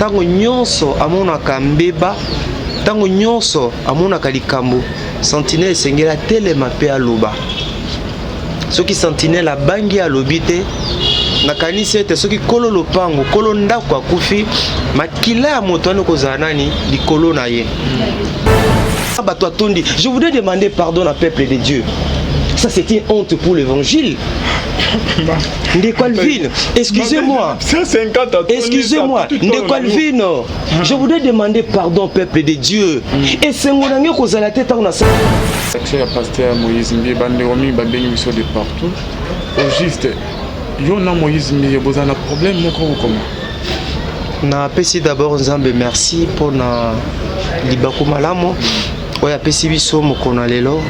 tango nyonso amonaka mbeba, tango nyonso amonaka likambo, sentinelle sengela telema pe aloba. Soki sentinelle abangi alobi te, nakanisi ete soki kolo lopango, kolo ndako akufi, makila ya moto wana kozala nani likolo na ye. Je voudrais demander pardon au peuple de Dieu. Ça c'est une honte pour l'évangile. Ndekwalvino, excusez-moi. Excusez-moi, Ndekwalvino. Je voudrais demander pardon au peuple de Dieu. Et c'est mon ami qui a la tête en action. Accès à pasteur Moïse Mbi, Banderomi, Babeng, de partout. Au juste, Yona Moïse Mbi, vous avez un problème, comment? Na pesi d'abord Nzambe merci pour na libaku malamo. Oya pesi biso mokona lelo.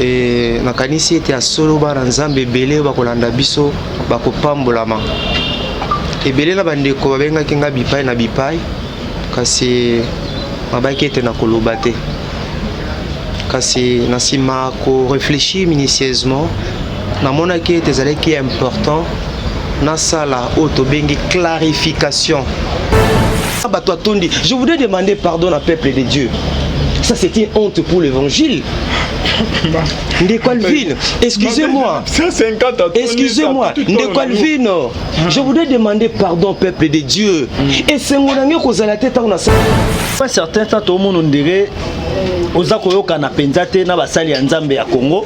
Et nakanisi ete ya solo ba Nzambe belé bakolanda biso bakopambolama. Ebele na bandeko babenga kinga bipai na bipai kasi mabaki ete na koloba te. Kasi nasima ko réfléchir minutieusement namona ki ete zaleki important na sala auto bengi clarification. Je voudrais demander pardon au peuple de Dieu. Ça c'est une honte pour l'évangile. Ndekwalvino, excusez-moi. Excusez-moi, Ndekwalvino. Je voudrais demander pardon au peuple de Dieu. Et c'est mon ami qui a la tête en action. Certains temps tout le monde dirait Ozakoyoka na penzate na basali ya Nzambe ya Congo.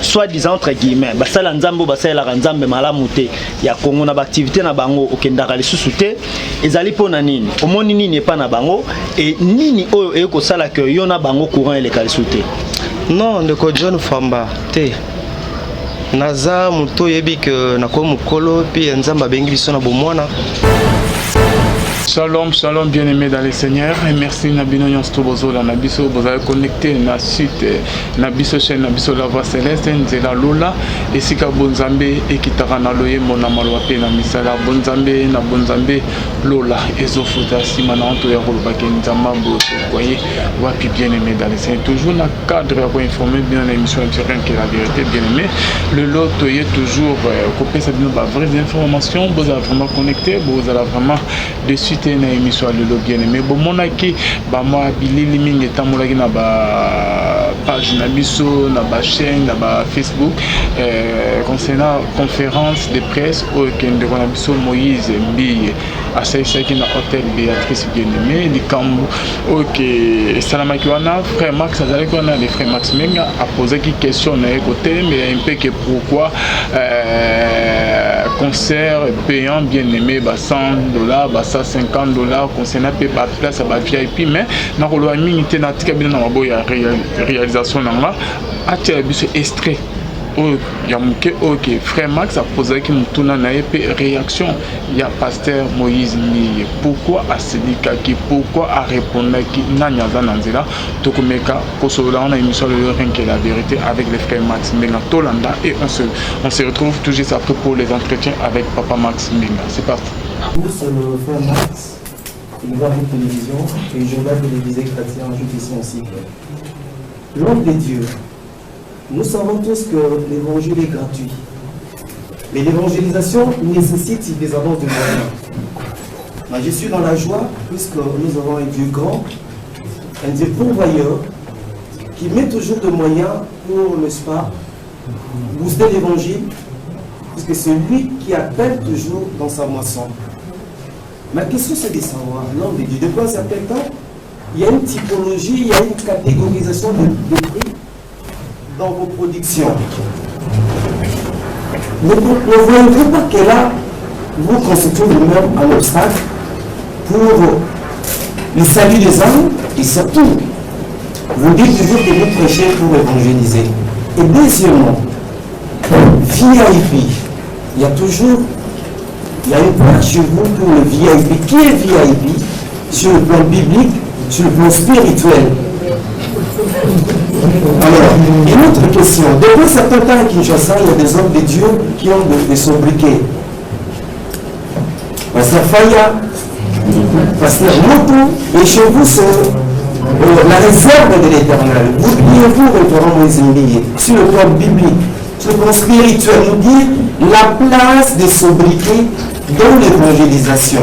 Soit disant entre guillemets, basala Nzambo basala la Nzambe malamu te ya Congo na activité na bango okendaka lisusu te ezali pona nini omoni nini epa na bango et nini oyo eko sala que yo na bango courant ele kalisu te. Non, ndeko John Famba te naza muto yebi que nako mukolo puis Nzamba bengi biso na bomwana. Shalom, shalom, bien-aimés dans le Seigneur. Et merci Nabino Yonstobozo, la Nabiso, vous avez connecté na suite, Nabiso chaîne, Nabiso la voix céleste, Nzela Lola, et Sika Bonzambe, et Kitarana Loye, Mona Malwape, na Misala Bonzambe, na Bonzambe, Lola, et Zofuta, Simananto, et Rolbake, Nzama, Boso, voyez, wapi bien-aimés dans le Seigneur. Toujours dans le cadre pour informer bien l'émission intérieure qui est la vérité, bien-aimés. Le lot est toujours, copier ça de vraies informations, vous avez vraiment connecté, vous avez vraiment de suite na émission le bien-aimé bon monaki ba moi bilili mingi tamolaki na ba page na biso na ba chaîne na ba Facebook concernant conférence de presse au kende na biso Moïse Mbi à qui na hôtel Béatrice bien-aimé likambo OK salamaki wana frère Max azalaki wana les frère Max Menga a posé qui question na côté mais un peu que pourquoi concert payant bien-aimé bah $100 bah $150 concernant pas place à VIP mais na rolo mingi na tika bina na boya réalisation na a tia biso extrait oh ya muke OK frère Max a posé qui mutuna na épée réaction ya pasteur Moïse Mbi pourquoi a sedika qui pourquoi a répondre qui nanyaza nanzela tokomeka kosola na émission le rien que la vérité avec les frères Max Mbenga Tolanda et on se retrouve toujours après pour les entretiens avec papa Max Mbenga. C'est parti. C'est le frère Max, il voit une télévision et le journal télévisé chrétien ajoute ici un cycle. L'homme de Dieu, nous savons tous que l'évangile est gratuit. Mais l'évangélisation nécessite des avances de moyens. Je suis dans la joie puisque nous avons un Dieu grand, un Dieu pourvoyeur qui met toujours de moyens pour, n'est-ce pas, booster l'évangile, puisque c'est lui qui appelle toujours dans sa moisson. Ma question c'est de savoir, l'homme de Dieu, depuis un certain temps, il y a une typologie, il y a une catégorisation de prix dans vos productions. Ne voyez-vous pas que là, vous constituez vous-même un obstacle pour le salut des âmes et surtout, vous dites toujours que vous prêchez pour évangéliser. Et deuxièmement, VIP, il y a une place chez vous pour le VIP. Qui est VIP sur le plan biblique, sur le plan spirituel? Alors, une autre question. Depuis un certain temps à Kinshasa, il y a des hommes de Dieu qui ont des sobriquets. Pasteur Faya, Pasteur Moto, et chez vous, c'est la réserve de l'Éternel. Vous priez-vous, référent Moïse Mbi, sur le plan biblique, sur le plan spirituel, nous dire la place des sobriquets dans l'évangélisation.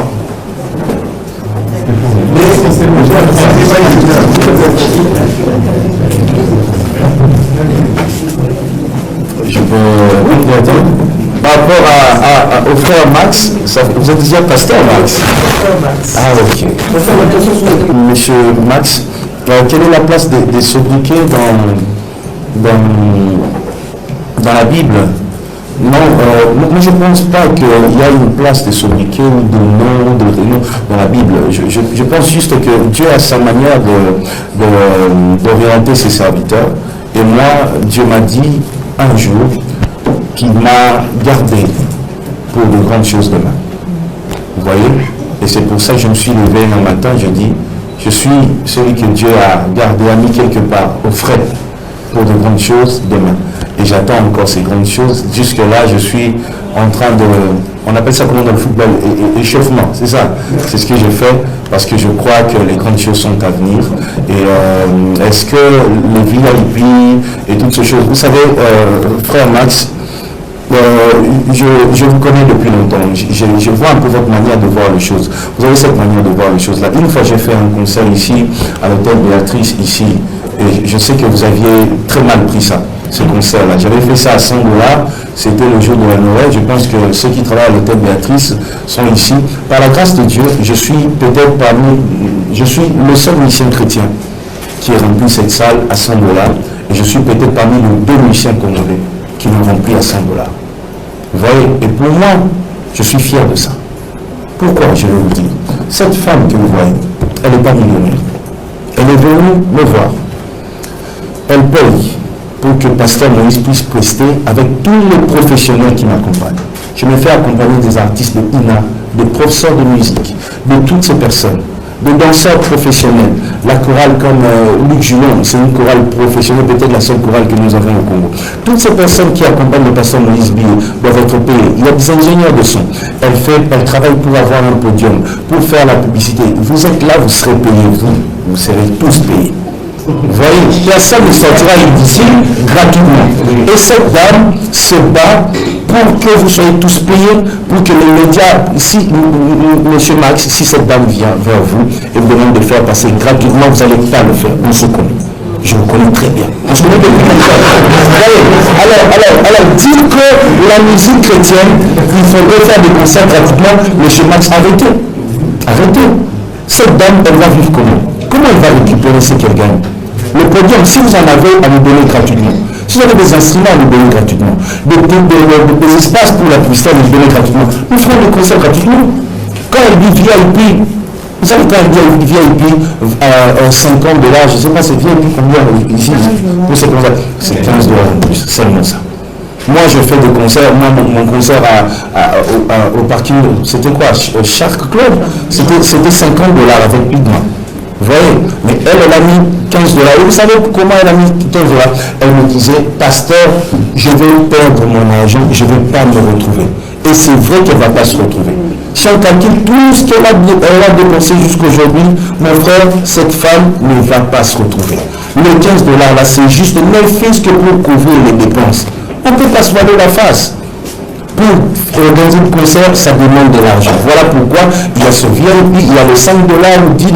Je peux dire. Par rapport au frère Max, vous êtes déjà pasteur Max? Ah ok. Monsieur Max, quelle est la place des sobriquets dans la Bible? Non, moi je ne pense pas qu'il y a une place de sobriquet ou de nom dans la Bible. Je pense juste que Dieu a sa manière d'orienter ses serviteurs. Et moi, Dieu m'a dit un jour qu'il m'a gardé pour de grandes choses demain. Vous voyez? Et c'est pour ça que je me suis levé un matin, je dis, je suis celui que Dieu a gardé, a mis quelque part au frais pour de grandes choses demain. Et j'attends encore ces grandes choses. Jusque-là, je suis en train de... On appelle ça comment dans le football? Échauffement, c'est ça. C'est ce que je fais parce que je crois que les grandes choses sont à venir. Et est-ce que les VIP et toutes ces choses... Vous savez, frère Max, je vous connais depuis longtemps. Je vois un peu votre manière de voir les choses. Vous avez cette manière de voir les choses là. Une fois, j'ai fait un concert ici, à l'hôtel Béatrice, ici. Et je sais que vous aviez très mal pris ça, ce concert-là. J'avais fait ça à 100 $. C'était le jour de la Noël. Je pense que ceux qui travaillent à l'hôtel Béatrice sont ici. Par la grâce de Dieu, je suis le seul musicien chrétien qui a rempli cette salle à 100 $. Et je suis peut-être parmi les 2 musiciens congolais qui l'ont rempli à 100 $. Vous voyez? Et pour moi, je suis fier de ça. Pourquoi? Je vais vous dire. Cette femme que vous voyez, elle n'est pas millionnaire. Elle est venue me voir. Elle paye pour que Pasteur Moïse puisse prester avec tous les professionnels qui m'accompagnent. Je me fais accompagner des artistes de INA, des professeurs de musique, de toutes ces personnes, de danseurs professionnels. La chorale comme Luc Julon, c'est une chorale professionnelle, peut-être la seule chorale que nous avons au Congo. Toutes ces personnes qui accompagnent le Pasteur Moïse Bié doivent être payées. Il y a des ingénieurs de son. Elle travaille pour avoir un podium, pour faire la publicité. Vous êtes là, vous serez payés, vous serez tous payés. Vous voyez, personne ne sortira d'ici gratuitement. Et cette dame se bat pour que vous soyez tous payés, pour que les médias, si M. Max, si cette dame vient vers vous et vous demande de faire passer gratuitement, vous n'allez pas le faire. On se connaît. Je vous connais très bien. On se connaît depuis longtemps. Alors, dire que la musique chrétienne, il faudrait faire des concerts gratuitement, M. Max, arrêtez. Arrêtez. Cette dame, elle va vivre comment? Comment elle va récupérer ce qu'elle gagne? Le podium, si vous en avez, à nous donner gratuitement. Si vous avez des instruments, à nous donner gratuitement. Des espaces pour la publicité, à nous donner gratuitement. Nous ferons des concerts gratuitement. Quand elle dit VIP, vous savez, quand elle dit VIP, 50 $, je ne sais pas, c'est VIP combien ici pour ces concerts? C'est 15 $ en plus, seulement ça. Moi, je fais des concerts. Moi, mon concert au parking, c'était quoi? Shark Club, c'était 50 $ avec Pigma. Vous voyez? Mais elle a mis 15 $. Et vous savez comment elle a mis 15 $? Elle me disait, pasteur, je vais perdre mon argent, je ne vais pas me retrouver. Et c'est vrai qu'elle ne va pas se retrouver. Si on calcule tout ce qu'elle a dépensé jusqu'aujourd'hui, mon frère, cette femme ne va pas se retrouver. Les 15 $ là, c'est juste ne fait que pour couvrir les dépenses. On ne peut pas se voiler la face. Pour organiser le concert, ça demande de l'argent. Voilà pourquoi il y a ce VIP, il y a les 5 $ ou 10 $,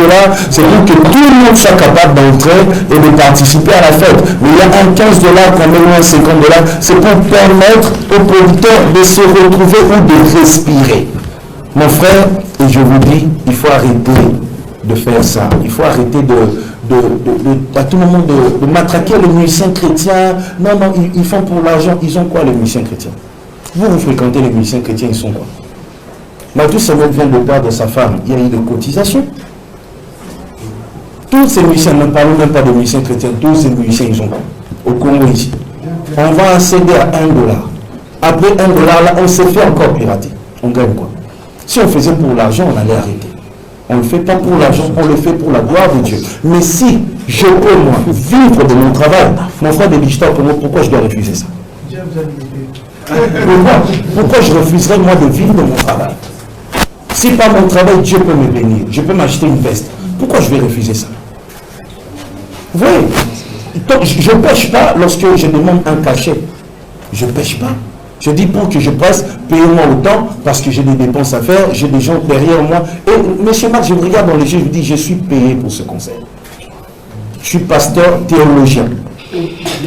c'est pour que tout le monde soit capable d'entrer et de participer à la fête. Mais il y a un 15 $, quand même un 50 $, c'est pour permettre aux producteurs de se retrouver ou de respirer. Mon frère, et je vous dis, il faut arrêter de faire ça. Il faut arrêter à tout moment de matraquer les musiciens chrétiens. Non, ils font pour l'argent. Ils ont quoi les musiciens chrétiens? Vous fréquentez les musiciens chrétiens, ils sont quoi? Mathieu Samuel vient de perdre sa femme. Il y a eu des cotisations. Tous ces musiciens, ne parlons même pas de musiciens chrétiens, tous ces musiciens, ils ont quoi? Au Congo ici. On va accéder à 1 $. Après 1 $, là, on s'est fait encore pirater. On gagne quoi? Si on faisait pour l'argent, on allait arrêter. On ne le fait pas pour l'argent, on le fait pour la gloire de Dieu. Mais si je peux, moi, vivre de mon travail, mon frère de l'histoire, pourquoi je dois refuser ça? Pourquoi je refuserais moi de vivre de mon travail? Si par mon travail Dieu peut me bénir, je peux m'acheter une veste, pourquoi je vais refuser ça? Vous voyez, je ne pêche pas lorsque je demande un cachet. Je ne pêche pas. Je dis pour que je presse, payez-moi autant parce que j'ai des dépenses à faire, j'ai des gens derrière moi. Et monsieur Marc, je me regarde dans les yeux, je me dis, je suis payé pour ce conseil. Je suis pasteur théologien.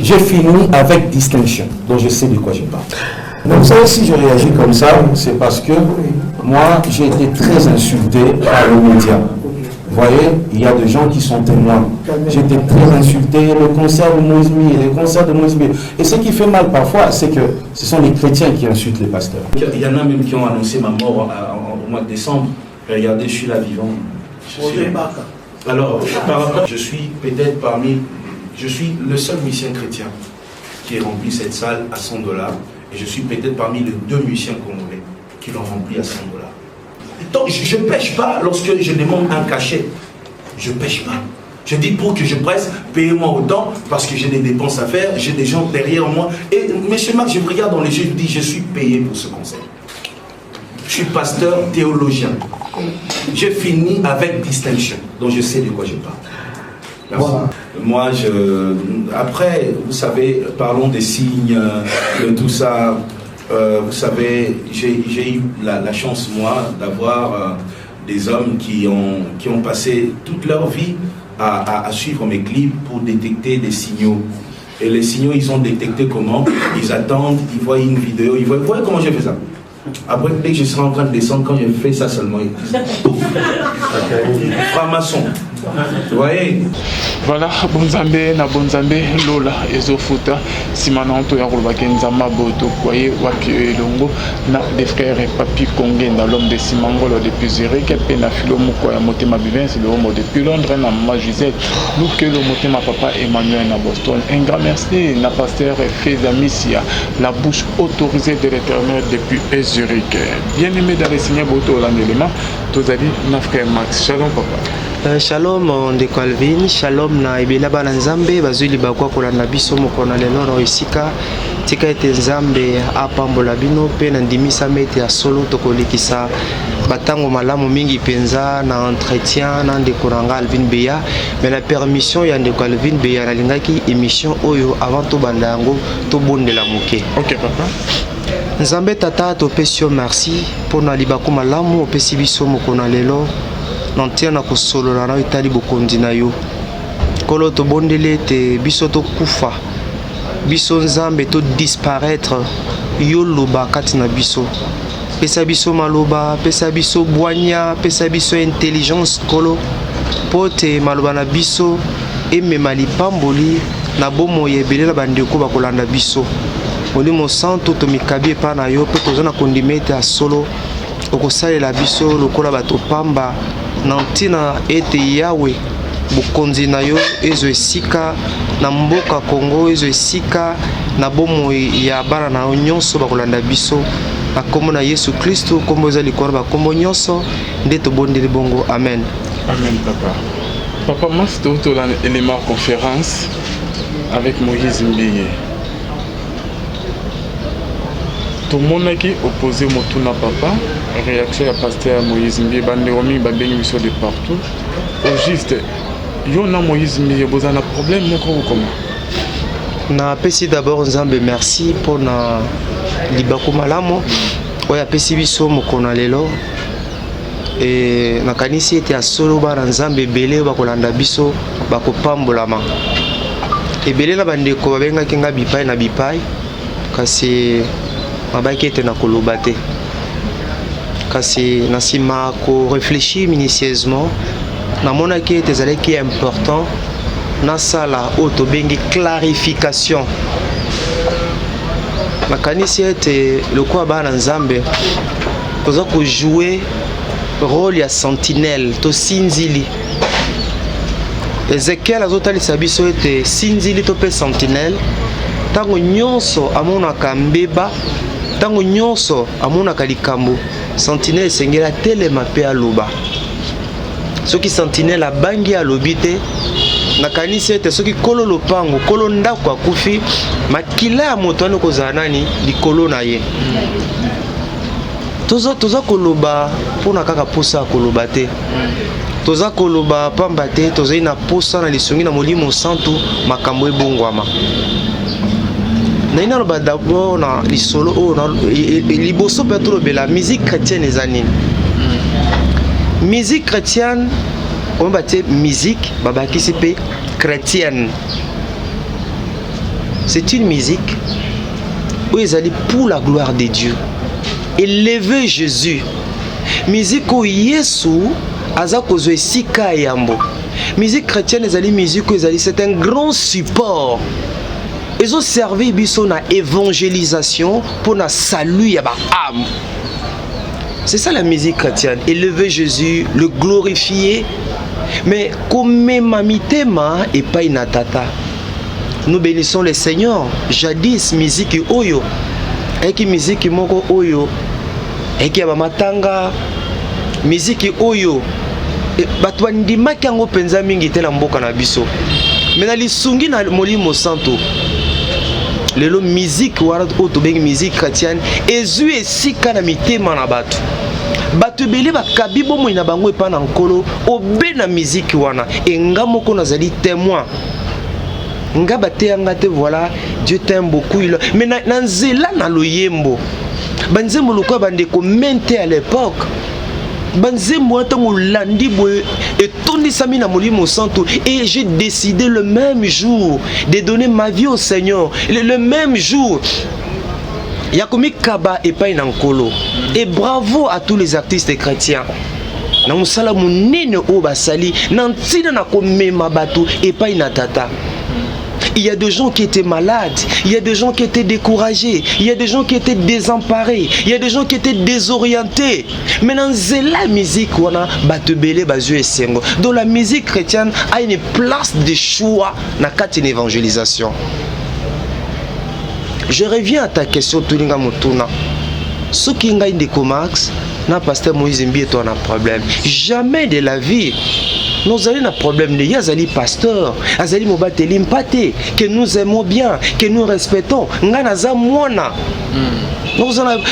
J'ai fini avec distinction, donc je sais de quoi je parle. Donc ça, si je réagis comme ça, c'est parce que moi, j'ai été très insulté par les médias. Vous voyez, il y a des gens qui sont témoins. J'ai été très insulté, le concert de Moïse Mir, les concerts de Moïse Mir. Et ce qui fait mal parfois, c'est que ce sont les chrétiens qui insultent les pasteurs. Il y en a même qui ont annoncé ma mort au mois de décembre. Regardez, je suis là vivant. Alors, par rapport, je suis peut-être je suis le seul musicien chrétien qui ait rempli cette salle à $100. Et je suis peut-être parmi les 2 musiciens congolais qui l'ont rempli à $100. Donc je ne pêche pas lorsque je demande un cachet. Je ne pêche pas. Je dis pour que je presse, payez-moi autant parce que j'ai des dépenses à faire, j'ai des gens derrière moi. Et monsieur Marc, je me regarde dans les yeux, je me dis, je suis payé pour ce conseil. Je suis pasteur théologien. J'ai fini avec distinction. Donc je sais de quoi je parle. Merci. Voilà. Moi, après, vous savez, parlons des signes, de tout ça. Vous savez, j'ai eu la chance, moi, d'avoir des hommes qui ont passé toute leur vie à suivre mes clips pour détecter des signaux. Et les signaux, ils sont détectés comment? Ils attendent, ils voient une vidéo, ils voient comment j'ai fait ça. Après, dès que je serai en train de descendre, quand j'ai fait ça seulement, ils disent franc-maçon. Vous voyez? Voilà, bonzambe na bonzambe lola ezofuta simana onto ya kolobaki nzamba boto kwaye wapi elongo na des frères et papi Kongenda l'homme de Simangolo depuis Zurich pe na filo moko ya motema bivin c'est le homme depuis Londres na maman Gisèle nous que le motema papa Emmanuel na Boston. Un grand merci na pasteur Feza Missia, la bouche autorisée de l'Éternel depuis Zurich. Bien aimé dans les signes boto l'anellement tozali na frère Max. Shalom papa. Shalom ndeko Alvin, shalom na ebela bana nzambe bazuli bakwa kolanda biso mokona lelo na esika tika ete nzambe apambola bino pe na ndimisa mete ya solo tokolekisa batango malamu mingi penza na entretien na ndeko nanga Alvin Beya. Mais la permission ya ndeko Alvin Beya nalingaki émission oyo avant to banda yango to bondela moke. OK papa. Nzambe tata topesi yo merci pona libako malamu opesi biso mokona lelo nantia na kosolola na itali bokondi na yo kolo to bondele te biso to kufa biso nzambe to disparaître yo loba kati na biso pesa biso maloba pesa biso bwanya pesa biso intelligence kolo pote maloba na biso emema lipamboli na bomo yebele na bandeko bakolanda biso Molimo santo to mikabi epa na yo pe tozana kondimete ya solo okosalela biso lokola bato pamba na ntina ete yawe bokonzi na yo ezo esika na mboka Kongo ezo esika na bomo ya bana na yo nyonso bakolanda biso na kombo na Yesu Kristo kombo ezali likolo bakombo nyonso nde tobondeli bongo amen. Amen papa. Papa Mas totola élément conférence avec Moïse Mbiye. Tout le monde qui opposé Motuna papa, réaction à pasteur Moïse Mbiye, banderomi babengi biso de partout. Au juste, yo na Moïse Mbiye, vous avez un problème ou comment? Na pesi d'abord nzambe merci pour na libako malamu oya pesi biso mokona lelo et na kanisi ete asolo ba nzambe ebele bakolanda biso bakopambolama ebele na bandeko babengaki nga bipai na bipai kasi mabaki ete na koloba te kasi na nsima ko réfléchir minutieusement namonaki ete ezalaki important na sala oto bengi clarification makanisi ete lokwa bana nzambe koza ko jouer rôle ya sentinelle to sinzili. Ezekiel azotalisa biso ete sinzili to pe sentinelle tango nyonso amonaka mbeba tango nyonso amonaka likambo sentinelle esengela telema pe aloba soki sentinelle abangi alobi te nakanisi ete soki kolo lopango kolo ndako akufi makila ya moto wana kozala nani likolo na ye toza koloba mpona kaka posa ya koloba te toza koloba pamba te tozali na posa na lisongi na molimo santu makambo ebongwama naina loba d'abord na lisolo o na liboso peut-être la musique chrétienne ezanine. Musique chrétienne on va dire musique babaki sipe chrétienne. C'est une musique où ils allaient pour la gloire de Dieu. Élever Jésus. Musique où Yesu aza kozwe sika yambo. Musique chrétienne ezali musique où c'est un grand support. Ils ont servi biso na évangélisation pour na salut ya ba âme. C'est ça la musique chrétienne. Élever Jésus, le glorifier. Mais comme mamitema et pas inatata. Nous bénissons le Seigneur. Jadis musique oyo. Eki musique moko oyo. Eki ya matanga. Musique oyo. Bato bandimaki yango penza mingi te na mboka na biso. Mais na lisungi na molimo santo. Lelo musique wana oto bengi musique chrétienne ezu esika na mitema na bato. Bato bele bakabi bomo ina bango epa na nkolo obe na musique wana enga moko nazali témoin. Nga bate yanga te voilà Dieu t'aime beaucoup mais na nzela na loyembo. Banzembo lokwa bande commenter à l'époque. Banzembo atango landi boye et tondi sami na molimo santo et j'ai décidé le même jour de donner ma vie au Seigneur le même jour. Yakomi kaba et pas inankolo. Et bravo à tous les artistes chrétiens. Na musala munene o basali na ntina na komema bato et pas inatata. Il y a des gens qui étaient malades, il y a des gens qui étaient découragés, il y a des gens qui étaient désemparés, il y a des gens qui étaient désorientés. Maintenant, c'est la musique où on a batebele bazu et sengo. Donc la musique chrétienne a une place de choix dans une évangélisation. Je reviens à ta question, Tuninga Mutuna. Ce qui est de Comax, na pasteur Moïse Mbi on a un problème. Jamais de la vie. Nous avons un problème de Yazali pasteur, Azali Mobateli Mpate, que nous aimons bien, que nous respectons. Nganaza Mwana.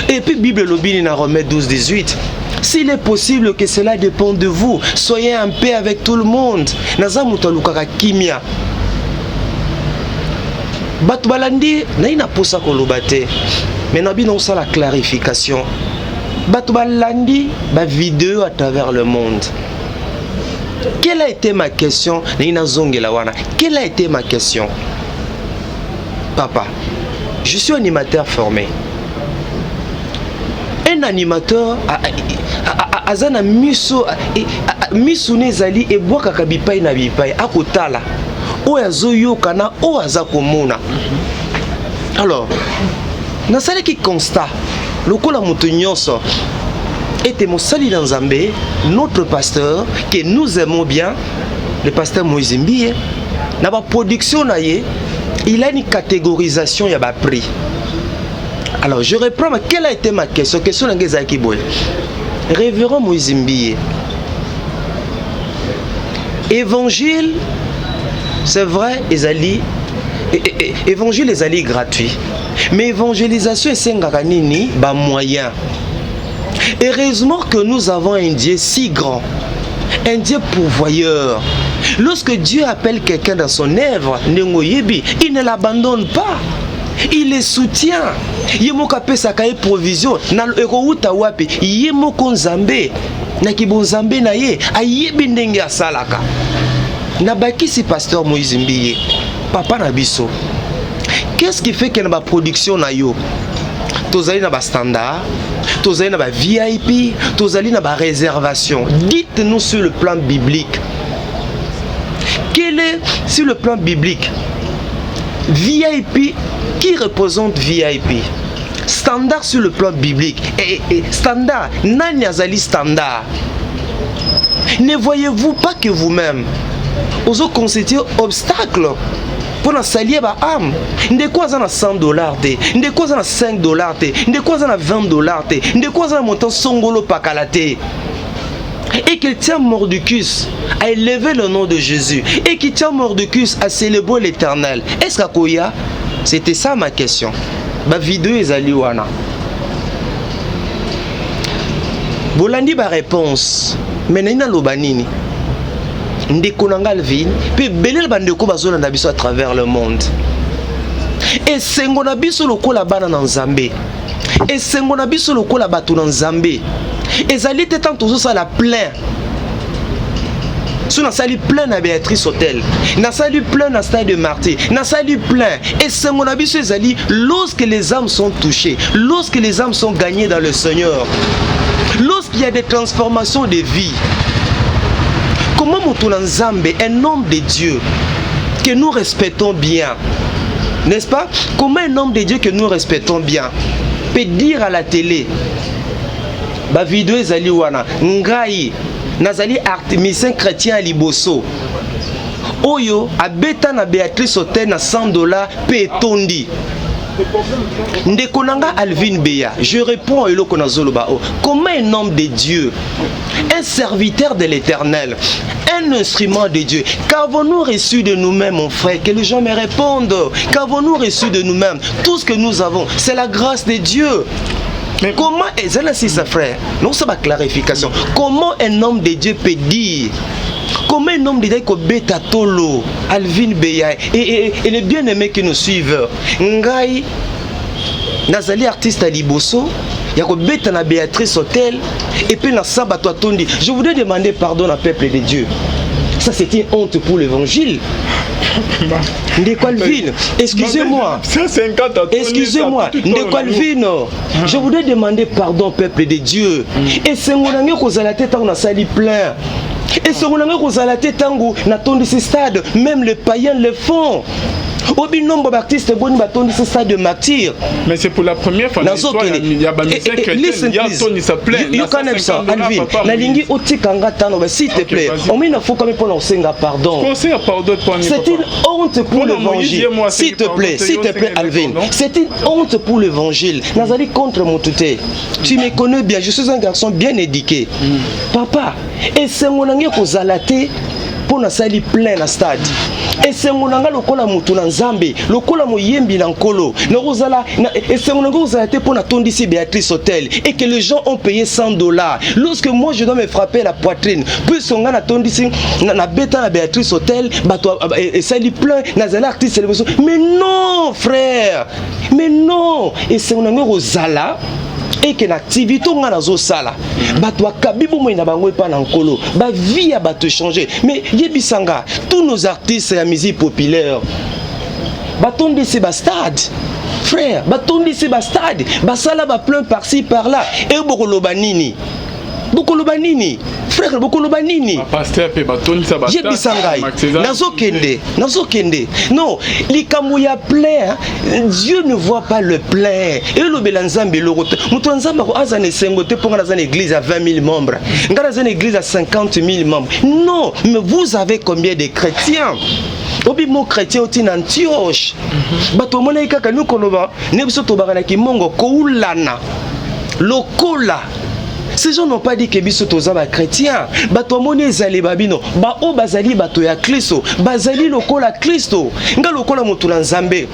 Et puis Bible Lobini na Romains 12-18. S'il est possible que cela dépend de vous, soyez en paix avec tout le monde. Naza Mutalukaka Kimia. Batbalandi, naina posa kolobate. Mais nabi non ça la clarification. Batbalandi, ba vidéo à travers le monde. Quelle a été ma question? Quelle a été ma question? Papa, je suis animateur formé. Un animateur azana miso misune zali e boka kabipai na bipai akotala o azoyo kana o azakomona. Alors, na sali ki constat lokola mutu nyonso était mon salut dans Zambé, notre pasteur que nous aimons bien, le pasteur Moïse Mbi, dans la production il a une catégorisation, il y a un prix. Alors je reprends, quelle a été ma question? Question de Ngezaki Boy. Révérend Moïse Mbi. Évangile, c'est vrai, évangile est gratuit. Mais évangélisation est un moyen. Heureusement que nous avons un Dieu si grand, un Dieu pourvoyeur. Lorsque Dieu appelle quelqu'un dans son œuvre, il ne l'abandonne pas. Il les soutient. Yemo sa provision. Na erouta wapi. Yemo konzambe. Na kibonzambe na ye. Ayebi ndenge asalaka. Na baki si pasteur Moïse Mbiye. Papa Nabiso. Qu'est-ce qui fait que na ba production na yo? Tozali na ba standard, tozali na ba VIP, tozali na ba réservation. Dites-nous sur le plan biblique. Quel est sur le plan biblique? VIP, qui représente VIP? Standard sur le plan biblique. Et standard, nani azali standard? Ne voyez-vous pas que vous-même, vous avez constitué obstacle pour nous saluer ba âme. De quoi ça na $100 te, de quoi ça na $5 te, de quoi ça na $20 te, de quoi ça na montant songolo pakalate. Et qu'il tient Mordicus à élever le nom de Jésus. Et qu'il tient Mordicus à célébrer l'Éternel. Est-ce qu'à Koya? C'était ça ma question. Ma vidéo est allée wana. Bolandi ba réponse. Mais naina lobanini. Ndeko nangal vin. Puis belel bandeko bazona na biso à travers le monde. esengo na biso lokola bana na nzambe, esengo na biso lokola bato na nzambe ezali te tant tozosala plein. Si on a sali plein à Béatrice Hôtel, on a sali plein à Stade de Martyr, on a sali plein. Et c'est mon avis, lorsque les âmes sont touchées, lorsque les âmes sont gagnées dans le Seigneur, lorsqu'il y a des transformations de vie, comment Moutouna Nzambe, un homme de Dieu que nous respectons bien, n'est-ce pas? Comment un homme de Dieu que nous respectons bien peut dire à la télé, ba vidéo ezali wana ngai nazali artémisien chrétien à liboso oyo abeta na Béatrice Hôtel na $100 pe tondi ndeko nanga Alvin Beya. Je réponds à eloko nazoloba o, comment un homme de Dieu, un serviteur de l'Éternel, un instrument de Dieu, qu'avons-nous reçu de nous-mêmes, mon frère? Que les gens me répondent. Qu'avons-nous reçu de nous-mêmes? Tout ce que nous avons, c'est la grâce de Dieu. Mais comment, c'est ça frère, non, c'est ma clarification. Comment un homme de Dieu peut dire, comment un homme de Dieu peut bêta tolo, Alvin Beya et les bien-aimés qui nous suivent, Ngai, Nazali artiste à Liboso, il y a bêta na Béatrice Hôtel et puis na Sabato Tondi. Je voudrais demander pardon au peuple de Dieu. Ça c'est une honte pour l'évangile. Ndekwalvin, excusez-moi. Excusez-moi, Ndekwalvin. Je voudrais demander pardon au peuple de Dieu. Et c'est mon ami qui a la tête on a sali plein. Et c'est mon ami qui a la tête tango na tondi ce stade, même les païens le font. Obi nombre d'artistes boni batondi ce stade de martyr. Mais c'est pour la première fois dans l'histoire il y a ba musique chrétienne, il y a Tony ça plaît. You can have ça, Alvin. Na lingi otikanga tano, s'il te plaît. On m'ina faut quand même pour l'enseigner pardon. Conseil pardon pour c'est une honte pour l'évangile. S'il te plaît, Alvin. C'est une honte pour l'évangile. Nazali contre mon touté. Tu me connais bien, je suis un garçon bien éduqué. Papa, et c'est mon ami kozalate pour na sali plein na stade. Et c'est mon anga lokola mutu na nzambe lokola moyembi na nkolo na kozala et c'est mon anga kozalate pour na tondisi Béatrice Hôtel et que les gens ont payé $100. Lorsque moi je dois me frapper la poitrine puis on a tondisi na beta na Béatrice Hôtel bato et sali plein na zala artiste mais non frère, mais non. Et c'est mon anga kozala et que l'activité on a dans sala bato akabibo mo ina bango pa na nkolo ba vie ya bato changer. Mais yebisanga tous nos artistes ya musique populaire batonde c'est bastade frère, batonde c'est bastade basala ba plein par-ci par-là et bokoloba nini frère, bokoloba nini pasteur pe batonde ça bastade yebisanga nazokende non likambo ya plein Dieu ne voit pas le plein et le belanzambe lorote mutu nzamba ko azane sengote pour dans une église à 20 000 membres ngana dans une église à 50 000 membres. Non, mais vous avez combien de chrétiens? Obi mo chrétien oti na Antioche bato mona ikaka nukoloba ne biso to bakana ki mongo koulana lokola. Ces gens n'ont pas dit que biso toza ba chrétien bato moni ezali babino ba o bazali bato ya Kristo bazali lokola Kristo nga lokola mutu na Nzambe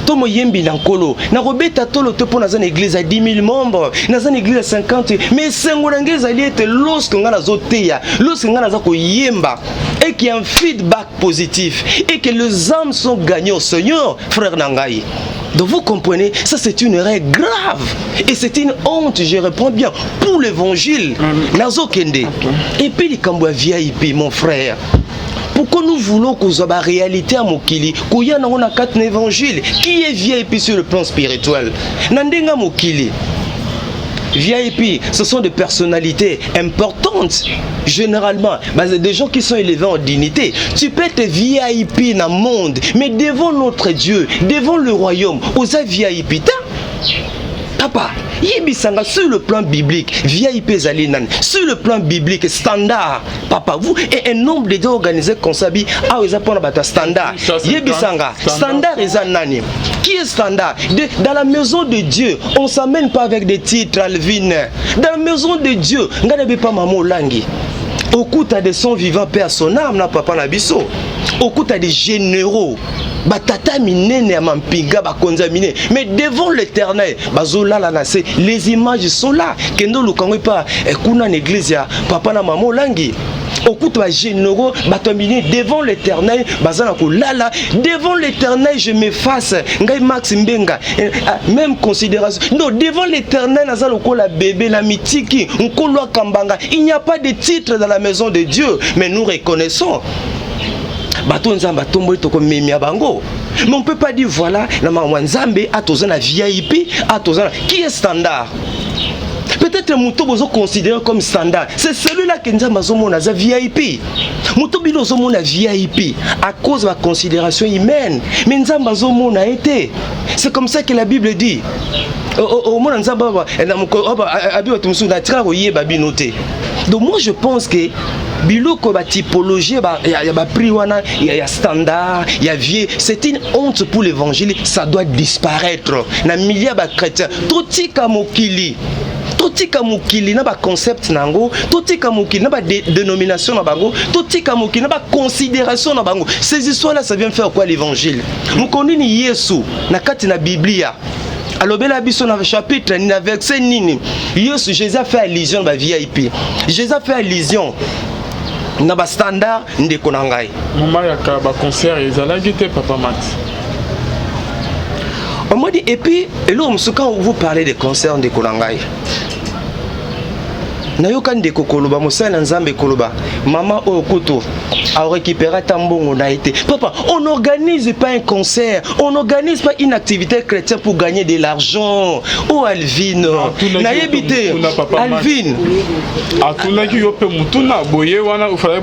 tomo yembi na nkolo na robeta tolo te pour dans une église à 10 000 membres dans une église à 50 mais sengolanga ezali ete lorsque nga nazoteya lorsque nga naza ko yemba et qu'il y a un feedback positif et que les âmes sont gagnées au Seigneur, frère Nangaï. Donc vous comprenez, ça c'est une règle grave et c'est une honte, je réponds bien, pour l'évangile. Nazo Kende. Et puis les Kamboua VIP, mon frère. Pourquoi nous voulons que la réalité à Mokili, qu'il y a un quatre évangile qui est VIP sur le plan spirituel. Nandenga Mokili. VIP, ce sont des personnalités importantes, généralement, des gens qui sont élevés en dignité. Tu peux être VIP dans le monde, mais devant notre Dieu, devant le royaume, aux VIP, papa, yebisanga sur le plan biblique, VIP zalinan, sur le plan biblique, standard, papa, vous, et un nombre de gens organisés comme ça, ah, ils apprennent à standard, yebisanga, standard et zanani. Qui est standard? Dans la maison de Dieu, on ne s'amène pas avec des titres, Alvin. Dans la maison de Dieu, on ne pas maman langi. Au coup, tu as des sons vivants, père son âme, na papa na biso. Au coup, tu as des généraux. Batata minene mampinga bakonzamine. Mais devant l'Éternel, bazola la nase, les images sont là. Kendo lukango pa kuna l'église ya papa na maman langi. okuta ba généraux batomini devant l'Éternel bazana ko lala devant l'Éternel je m'efface ngai Max Mbenga même considération non devant l'Éternel nazalo ko la bébé la mitiki nkolo kambanga il n'y a pas de titre dans la maison de Dieu mais nous reconnaissons bato nzamba tombo to ko memia bango mais on peut pas dire voilà na nzambe atozana VIP atozana qui est standard. Peut-être Mouto Bozo considéré comme standard. C'est celui-là qui nous a mazomona za VIP. Mouto Bino zomona VIP à cause de la considération humaine. Mais nous a zomona été. C'est comme ça que la Bible dit. Donc moi je pense que biloko ba typologie il y a prix wana il y a standard il y a vieux c'est une honte pour l'évangile ça doit disparaître na milliard ba chrétiens totika mokili totika mokili na ba concept nango totika mokili na ba dénomination na bango totika mokili na ba considération na bango ces histoires là ça vient faire quoi l'évangile mukoni ni Yesu na kati na Biblia alors bela biso na chapitre ni na verset nini Yesu Jésus a fait allusion ba VIP Jésus a fait allusion na ba standard ndeko na ngai mama ya ka ba concert ezalaki te papa Max. On m'a dit et puis quand vous parlez de concert ndeko na ngai nayoka ndeko koloba mosala nzambe koloba maman okuto a récupéré tambongo na été papa on n'organise pas un concert on n'organise pas une activité chrétienne pour gagner de l'argent oh Alvin na yebité Alvin atunaki yo pe mutuna boye wana ufala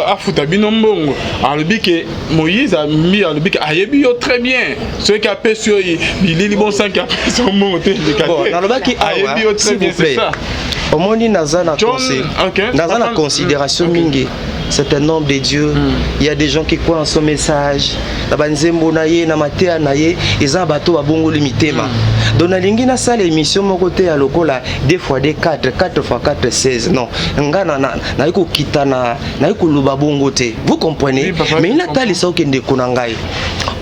afuta bino mbongo alobi ke Moïse a mis alobi ke ayebi yo très bien ce qui a fait sur bilili bon sang qui a fait son mbongo te bon nalobaki ayebi yo très bien c'est ça. Au monde nazana considération mingi c'est un homme de Dieu il y a des gens qui croient en son message na banzembo na ye na matea na ye eza bato babongo limitema donc nalingi na sala émission moko te ya lokola 2x4 4x4 16 non ngana na yiko kitana na yiko luba bongo te vous comprenez mais il a tali ça okende konangai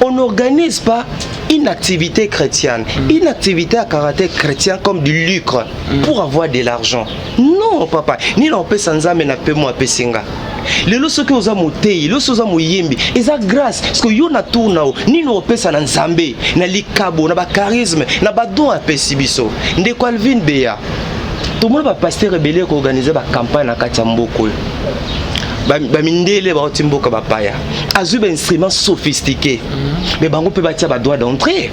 on n'organise pas une activité chrétienne, une activité à caractère chrétien comme du lucre pour avoir de l'argent. Non, papa. Ni l'on peut sans amener un peu moins pesinga. Les lois que vous avez monté, les lois que vous avez yembi, ils ont grâce parce que vous avez tout nao, ni nous peut sans nzambe, na likabo, na ba charisme, na ba don à pesibiso. Nde kwa Alvin Beya. Tout le monde va passer rebelle qui organiser ba campagne na Katiamboko. Bamindele ba otimboka bapaya azu ba instrument sophistiqué mais bango peut bâtir ba droit d'entrée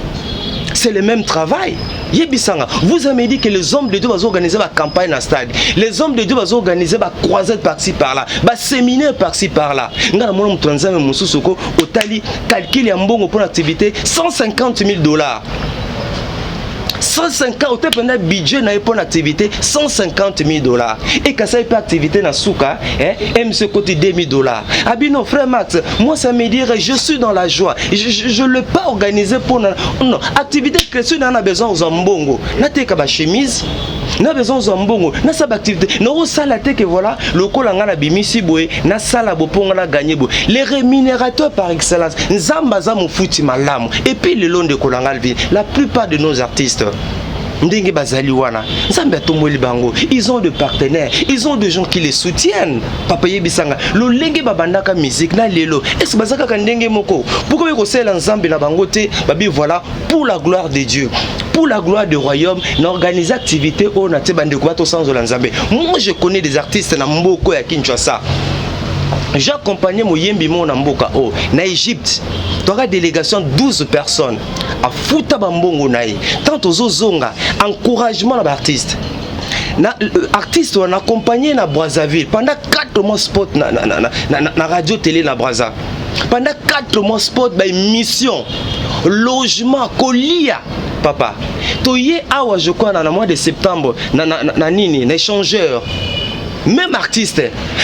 c'est le même travail yebisanga vous avez dit que les hommes de Dieu vont organiser la campagne à stade les hommes de Dieu vont organiser la croisade par-ci par-là ba séminaire par-ci par-là ngana mona mutranzame mususoko otali calcul ya mbongo pour l'activité $150,000 150 au pendant budget na pour activité $150,000 et quand ça peut activité na souka MC côté $2,000 abino frère Max moi ça me dirait je suis dans la joie je le pas organisé pour non activité chrétienne on a besoin aux mbongo na teka ba chemise na besoin aux mbongo na sa activité no sala te que voilà le kolanga na bimisi boy na sala boponga na gagner boy les rémunérateurs par excellence nzamba za mufuti malamu et puis le long de kolanga la plupart de nos artistes ndenge bazali wana nzambe atomoli bango ils ont des partenaires ils ont des gens qui les soutiennent papa yebisanga lo lenge babandaka musique na lelo est-ce bazaka ka ndenge moko pourquoi ko sela nzambe na bango te babi voilà pour la gloire de Dieu pour la gloire du royaume n'organiser activité on a te bande ko bato sans nzambe moi je connais des artistes na mboko ya Kinshasa. J'ai accompagné Mouyembi Mona Mboka na Égypte. Toi délégation 12 personnes à Fouta Bambongo naï. Tant aux Zonga, encouragement à l'artiste. Artiste on a accompagné na Brazzaville pendant 4 mois spot na radio télé na Brazza. Pendant 4 mois spot by mission logement colia papa. Toyé awa je crois na mois de septembre na nini na échangeur. Même artiste,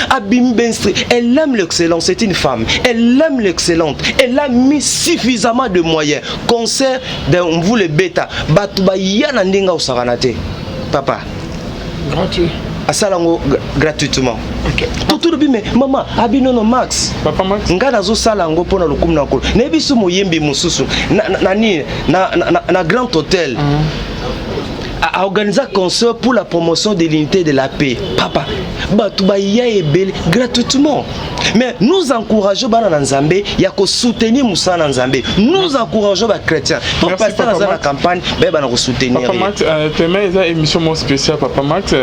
Abim Benstri, elle aime l'excellence, c'est une femme, elle aime l'excellence, elle a mis suffisamment de moyens. Concert, on vous le bêta, Batouba Yana Ndinga Osaranate. Papa. Gratuit. Asalango gratuitement. Ok. Tout le bien, mais maman, Abinono Max. Papa Max. Nga zo salango pona lokum na kolo. Nebisu moyembi mususu na grand hôtel. A organiser un concert pour la promotion de l'unité de la paix. Papa, Batubaya ebele gratuitement. Mais nous encourageons Bana Nzambe, il y a que soutenir Moussa Nzambe. Nous encourageons les chrétiens. Pour passer dans la campagne, ben on soutenir. Papa Max, thème une émission spéciale Papa Max.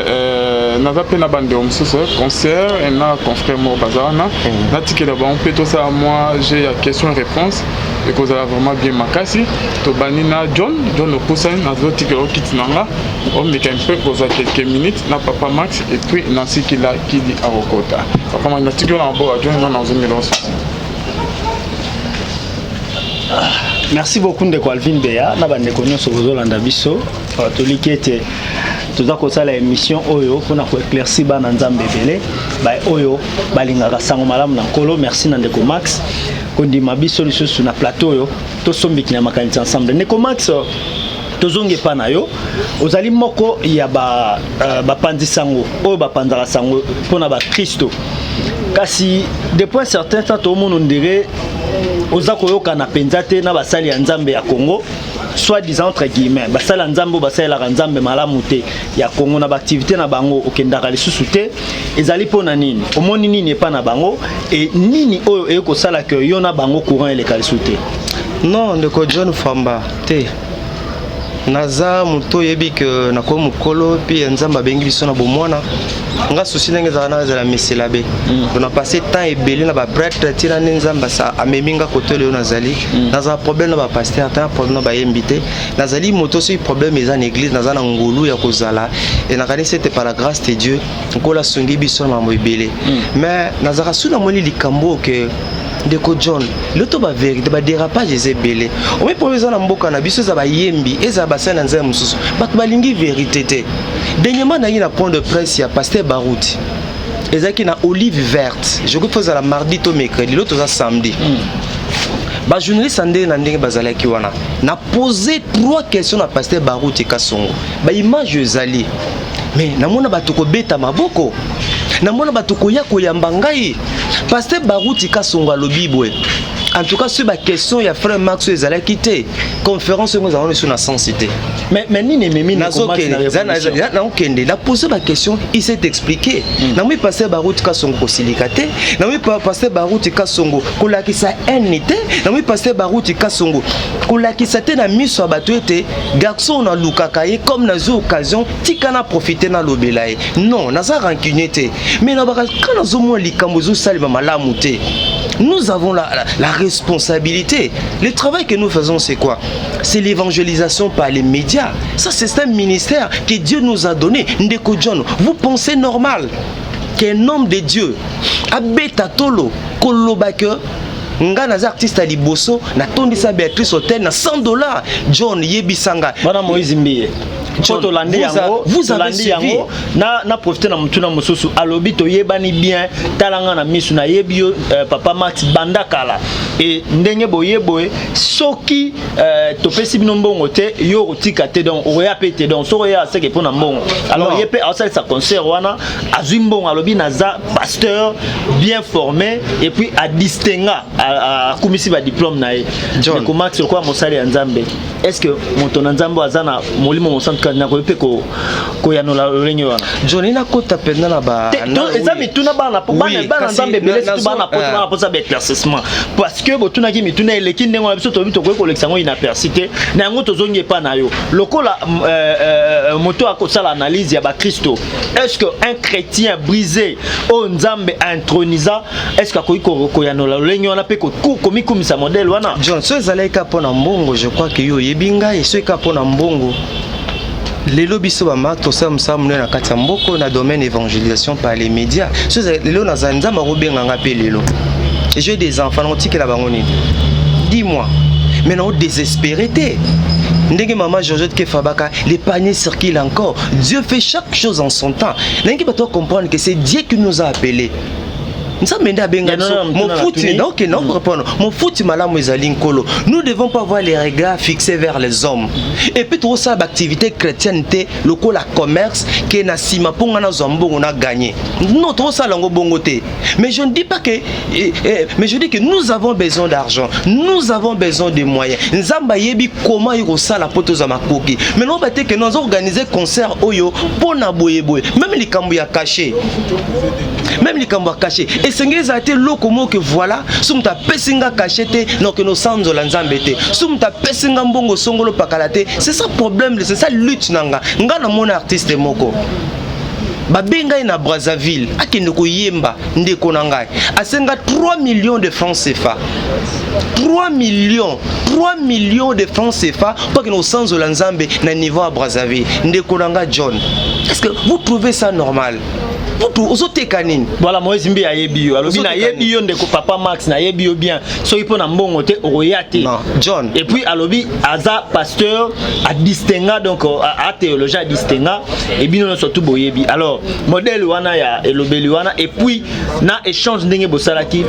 Naza pena bande omsuso concert et na confrère mo bazana. Na tikela ba on peut tout ça moi j'ai la question réponse et que vous allez vraiment bien makasi. To banina John Okusen na zo tikela kitinanga. On met un peu poser quelques minutes na Papa Max et puis Nancy qui dit à Rokota. Papa Max na tikela en beau à John dans une million. Merci beaucoup de Alvin Beya na bande konyo so bozolanda biso toliki ete toza kosala émission oyo pona ko éclaircir bana nzambe belé ba oyo balingaka sango malamu na nkolo. Merci na ndeko Max kondima biso lisusu na plateau oyo tosombiki na makanisi ensemble. Ndeko Max tozonge pa na yo ozali moko ya bapandi sango oyo bapanzaka sango pona ba Kristo kasi depuis un certain temps tout le monde dirait oza koyoka na penza te na basali ya nzambe ya Congo soit disant entre guillemets basali ya nzambe basali la nzambe malamu te ya Congo na ba activité na bango okendaka lisusu te ezali pona nini omoni nini epa na bango et nini oyo ekosala ke yo na bango courant eleka lisusu te. Non ndeko John Famba te naza muto yebi que na ko mukolo puis nzamba bengi biso na bomwana nga souci ndenge za na za mesela be on a passé temps et belé na ba prêtre tira nzamba sa ameminga côté le nazali naza problème na ba pasteur ta problème na ba invité nazali moto si problème eza na église naza na ngulu ya kozala et na kanisi c'était par la grâce de Dieu ko la songi biso na mo belé mais nazara suna moni likambo que Ndeko John, l'auto ba vérité ba dérapage est belé. On met pour les mboka na biso za ba yembi eza ba sana nza mususu. Ba balingi vérité te. Dernièrement na une point de presse ya pasteur Barouti. Ezaki na olive verte. Je crois que ça la mardi to mercredi, l'autre ça samedi. Ba journaliste ande na ndenge bazalaki wana. Na poser 3 questions à pasteur Barouti Kasongo. Ba image ezali. Mais na mona ba toko beta maboko. Na mona ba toko ya koyamba ngai. Pasteur Barouti Kasongo lobibwe. En tout cas, sur la question, il y a frère Max Ezala quitté. Conférence, nous avons sur la sensité. Mais ni ne mimi na posé la question, il s'est expliqué. Na moi pasteur Barouti Kasongo kosilikate, na moi pasteur Barouti Kasongo kolakisa unité, na moi pasteur Barouti Kasongo kolakisa te na miso abatuete garçon na lukakaye comme na zo occasion tikana profiter na lobelaye. Non, na za rancunité. Mais na baka kana zo mo likambo zo saliba malamu te. Nous avons la responsabilité. Le travail que nous faisons, c'est quoi? C'est l'évangélisation par les médias. Ça, c'est un ministère que Dieu nous a donné. Ndeko John, vous pensez normal qu'un homme de Dieu, Abeta Tolo, Kolobake, nga naza artiste aliboso na tondisa Béatrice Hotel na $100 John Yebisanga bana Moïse Mbiye Choto landi yango vous avez suivi na profiter na mutuna mususu alobi to yebani bien talanga na misu na yebio Papa Max bandakala et ndenge boyeboye soki to pesi bino mbongo te yo rotika te donc oya pete donc so ya seke pona mbongo alors yepe asali sa concert wana azumbongo alobi naza pasteur bien formé et puis à distinga à kumisi ba diplôme na ye ko Max quoi mosali ya Nzambe est-ce que moto Nzambe azana molimo mo centre na ko peko ko ya no la lenyo wana Johnny na kota penda na ba donc ezami tuna bana bana Nzambe bele tu bana posa ba éclaircissement parce que botuna ki mituna eleki ndengo biso to bito ko collection ina persité na yango tozongi pa na yo lokola moto akosala analyse ya ba Kristo est-ce que un chrétien brisé au Nzambe intronisant est-ce que ko ya no la lenyo wana peko komi kumisa modèle wana John so ezaleka pona mbongo je crois que yo yebinga et so ka pona mbongo lelo biso ba mato sam na kati mboko na domaine évangélisation par les médias so lelo na zanza marobenga ngape lelo et j'ai des enfants notiki la bangoni dis-moi maintenant désespéré té ndenge maman Georgette Kefabaka les paniers circulent encore Dieu fait chaque chose en son temps n'inquiète pas toi comprendre que c'est Dieu qui nous a appelés nzambe nde abenga biso mofuti donc non répondre mofuti malamu ezali nkolo. Nous devons pas voir les regards fixés vers les hommes et puis tout ça activité chrétienne le ko la commerce que na sima ponga na zambongo na gagner non tout ça lango bongo te. Mais je ne dis pas que mais je dis que nous avons besoin d'argent, nous avons besoin de moyens. Nzamba yebi comment il ça la poto za makoki mais non ba te que nous organiser concert oyo pona boye boye même les kambu ya caché même les kambu caché et sengeza ate lokomo que voilà sumta pesinga cacheté non que nos sanzo la nzambe te sumta pesinga mbongo songolo pakalate. C'est ça problème, c'est ça lutte nanga ngana mon artiste moko babenga na Brazzaville akende ko yemba ndeko na ngai asenga 3 millions de francs CFA 3 millions de francs CFA pour que nos sans Nzambe na niveau à Brazzaville ndeko na ngai John. Est-ce que vous trouvez ça normal? Voilà, moi Zimbi a yebi alors na yebi yo ndeko papa Max na yebi yo bien so ipo na mbongo te oyate John et puis alobi aza pasteur a distinga donc a théologie a distinga et bino surtout boyebi alors modèle wana ya elobeli wana et puis na échange ndenge bosalaki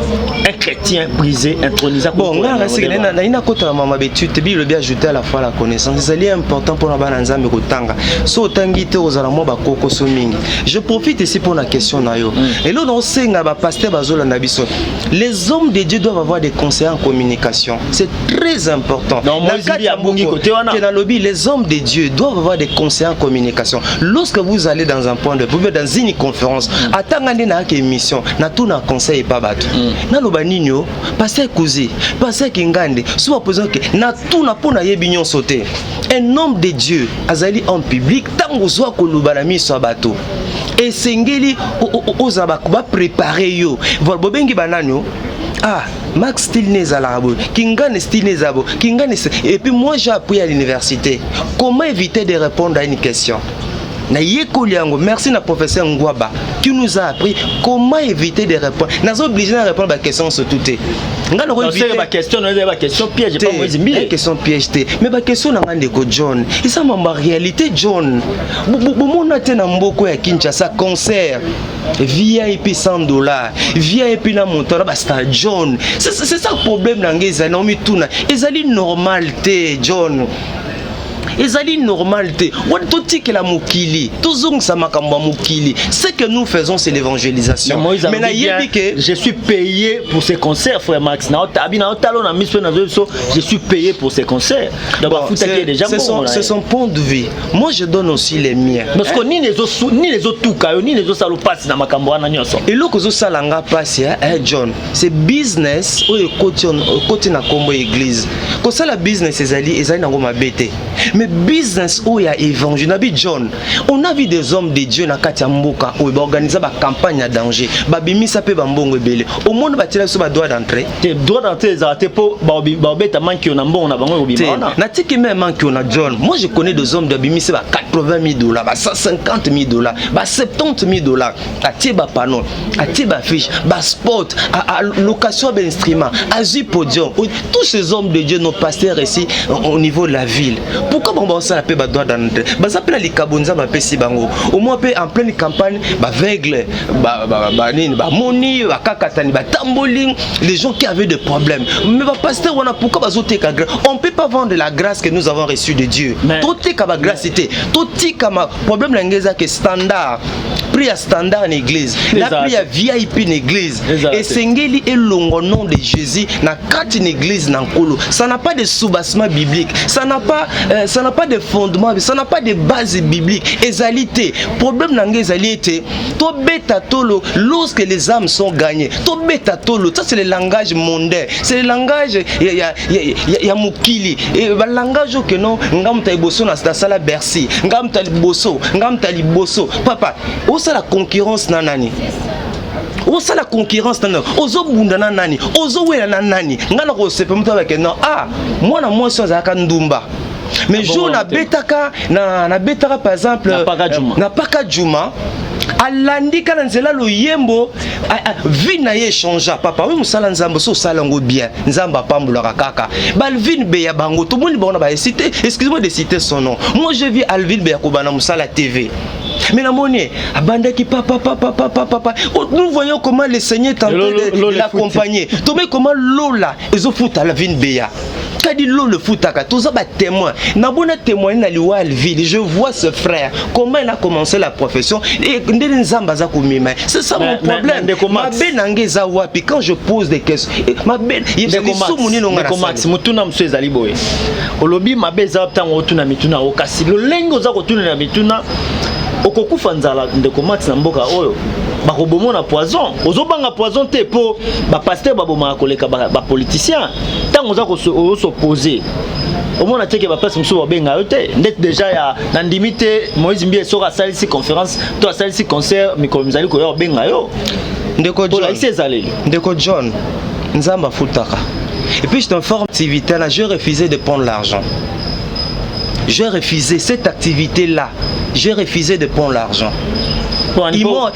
un chrétien brisé intronisé bon ngara c'est na ina kota mama betu te bi le bien ajouter à la fois la connaissance c'est important pour na bana nzambe kotanga so tangi te ozala mo bakoko so mingi. Je profite ici pour la question nayo et là on sait nga ba pasteur bazola na biso les hommes de Dieu doivent avoir des conseillers en communication, c'est très important. Non moi Zimbi a bongi côté wana dans lobby les hommes de Dieu doivent avoir des conseillers en communication. Lorsque vous allez dans un point de vous êtes dans une conférence atangande na ke émission na tout na conseil pas bato na loba ninyo passer cousin passer kingande soit posant que na tout na pona yebinyon sauter un homme de Dieu azali en public tango soit ko loba na miso bato et sengeli ozaba ba préparer yo vol bobengi bananyo ah Max style nezalabo kingane style nezabo kingane et puis moi j'ai appris à l'université comment éviter de répondre à une question. Merci à professeur Ngwaba qui nous a appris comment éviter de répondre. Nous sommes obligés de répondre à la question sur tout. La question piège, pas moi Zimbi. Question piège. Mais la question de John. Et ça ma réalité John. Mon atteint en beaucoup à Kinshasa concert. VIP $100. VIP na montant basta John. C'est ça le problème dans les années tout na. Ezali normalité John. Ezali normalité. La mukili. Ce que nous faisons, c'est l'évangélisation. Mais je suis payé pour ces concerts, frère Max. Je suis payé pour ces concerts. C'est son point de vue. Moi, je donne aussi les miens. Parce que ni les autres tout ni les autres salauds passent dans ma camboana. Et là, que salanga passe, John, c'est business ou côté na combo église. Quand ça la business, ezali na ngoma bete. Mais business où il y a évangile, John, on a vu des hommes de Dieu na kati ya mboka où ils organisent ba campagne à danger. Ba bimisa pe ba mbongo ebele. Au monde ba tira so ba droit d'entrée. Te droit d'entrée za te po ba beta manki na mbongo na bango bimana. Na tiki même manki na John. Moi je connais des hommes de bimisa ba $80,000, ba $150,000, ba $70,000. A tie ba panneau, a tie ba fiche, ba sport, à location d'instruments, à podium. Tous ces hommes de Dieu nos pasteurs ici au niveau de la ville. Pourquoi on ça appelle droit d'entrée? Bah ça appelle les kabonza ba pesi bango. Au moins en pleine campagne, ba veugle, ba moni, ba kakatani, ba tamboling, les gens qui avaient des problèmes. Mais ba pasteur on a pourquoi ba zoté ka grâce? On peut pas vendre la grâce que nous avons reçue de Dieu. Tout est ka ba grâce était. Tout est ka problème l'angeza que standard. Prix à standard en église. La prix à VIP en église. Et sengeli est longo nom de Jésus na quatre en église na nkolo. Ça n'a pas de soubassement biblique. Ça n'a pas de fondement, ça n'a pas de base biblique. Ezalité, problème n'angé ezalité. To beta tolo, lorsque les âmes sont gagnées. To beta tolo, ça c'est le langage mondain. C'est le langage ya mukili. Et le langage que non, ngam ta iboso na sala Bercy, ngam ta liboso. Papa, où ça la concurrence nanani? Où ça la concurrence nanani? Ozo bundana nani? Ozo wela nani? Ngana ko sepe mto avec non. Ah, moi na moi ça ka ndumba. Mais jour na betaka par exemple na paka Juma alandi kana nzela lo yembo vie na ye changea papa oui musala nzambo so sala ngo bien nzamba pambola kaka Balvin Beya bango tout le monde ba citer excusez-moi de citer son nom. Moi je vis Alvin Beya ko bana musala TV Mais la monnaie, abandaki papa. Nous voyons comment le Seigneur est en train de l'accompagner. Tomé comment Lola, ils ont foutu à la vie de Béa. Quand dit le foot à tout ça, témoin. N'a pas témoigné dans l'Oual ville. Je vois ce frère, comment il a commencé la profession. Et c'est ça mon problème. Ma benangé zawapi quand je pose des questions. Ma ben, il est soumuni non Max. Mutuna mswe zaliboe. Olobi ma beza tango tuna mituna okasi. Le lengo za kotuna na mituna. Okokufa nzala ndeko Max na mboka oyo. Bakobomo na poison. Ozobanga poison te po ba pasteur baboma koleka ba politicien. Tango za ko s'opposer. Au moins, on a dit que la place est déjà ya nandimité Moïse Mbie sera salle ici conférence, toi salle ici concert, mais comme zali ko yo benga yo. Ndeko John, nzamba futaka. Et puis je t'informe activité là, j'ai refusé de prendre l'argent. J'ai refusé cette activité là. J'ai refusé de prendre l'argent. Ils m'ont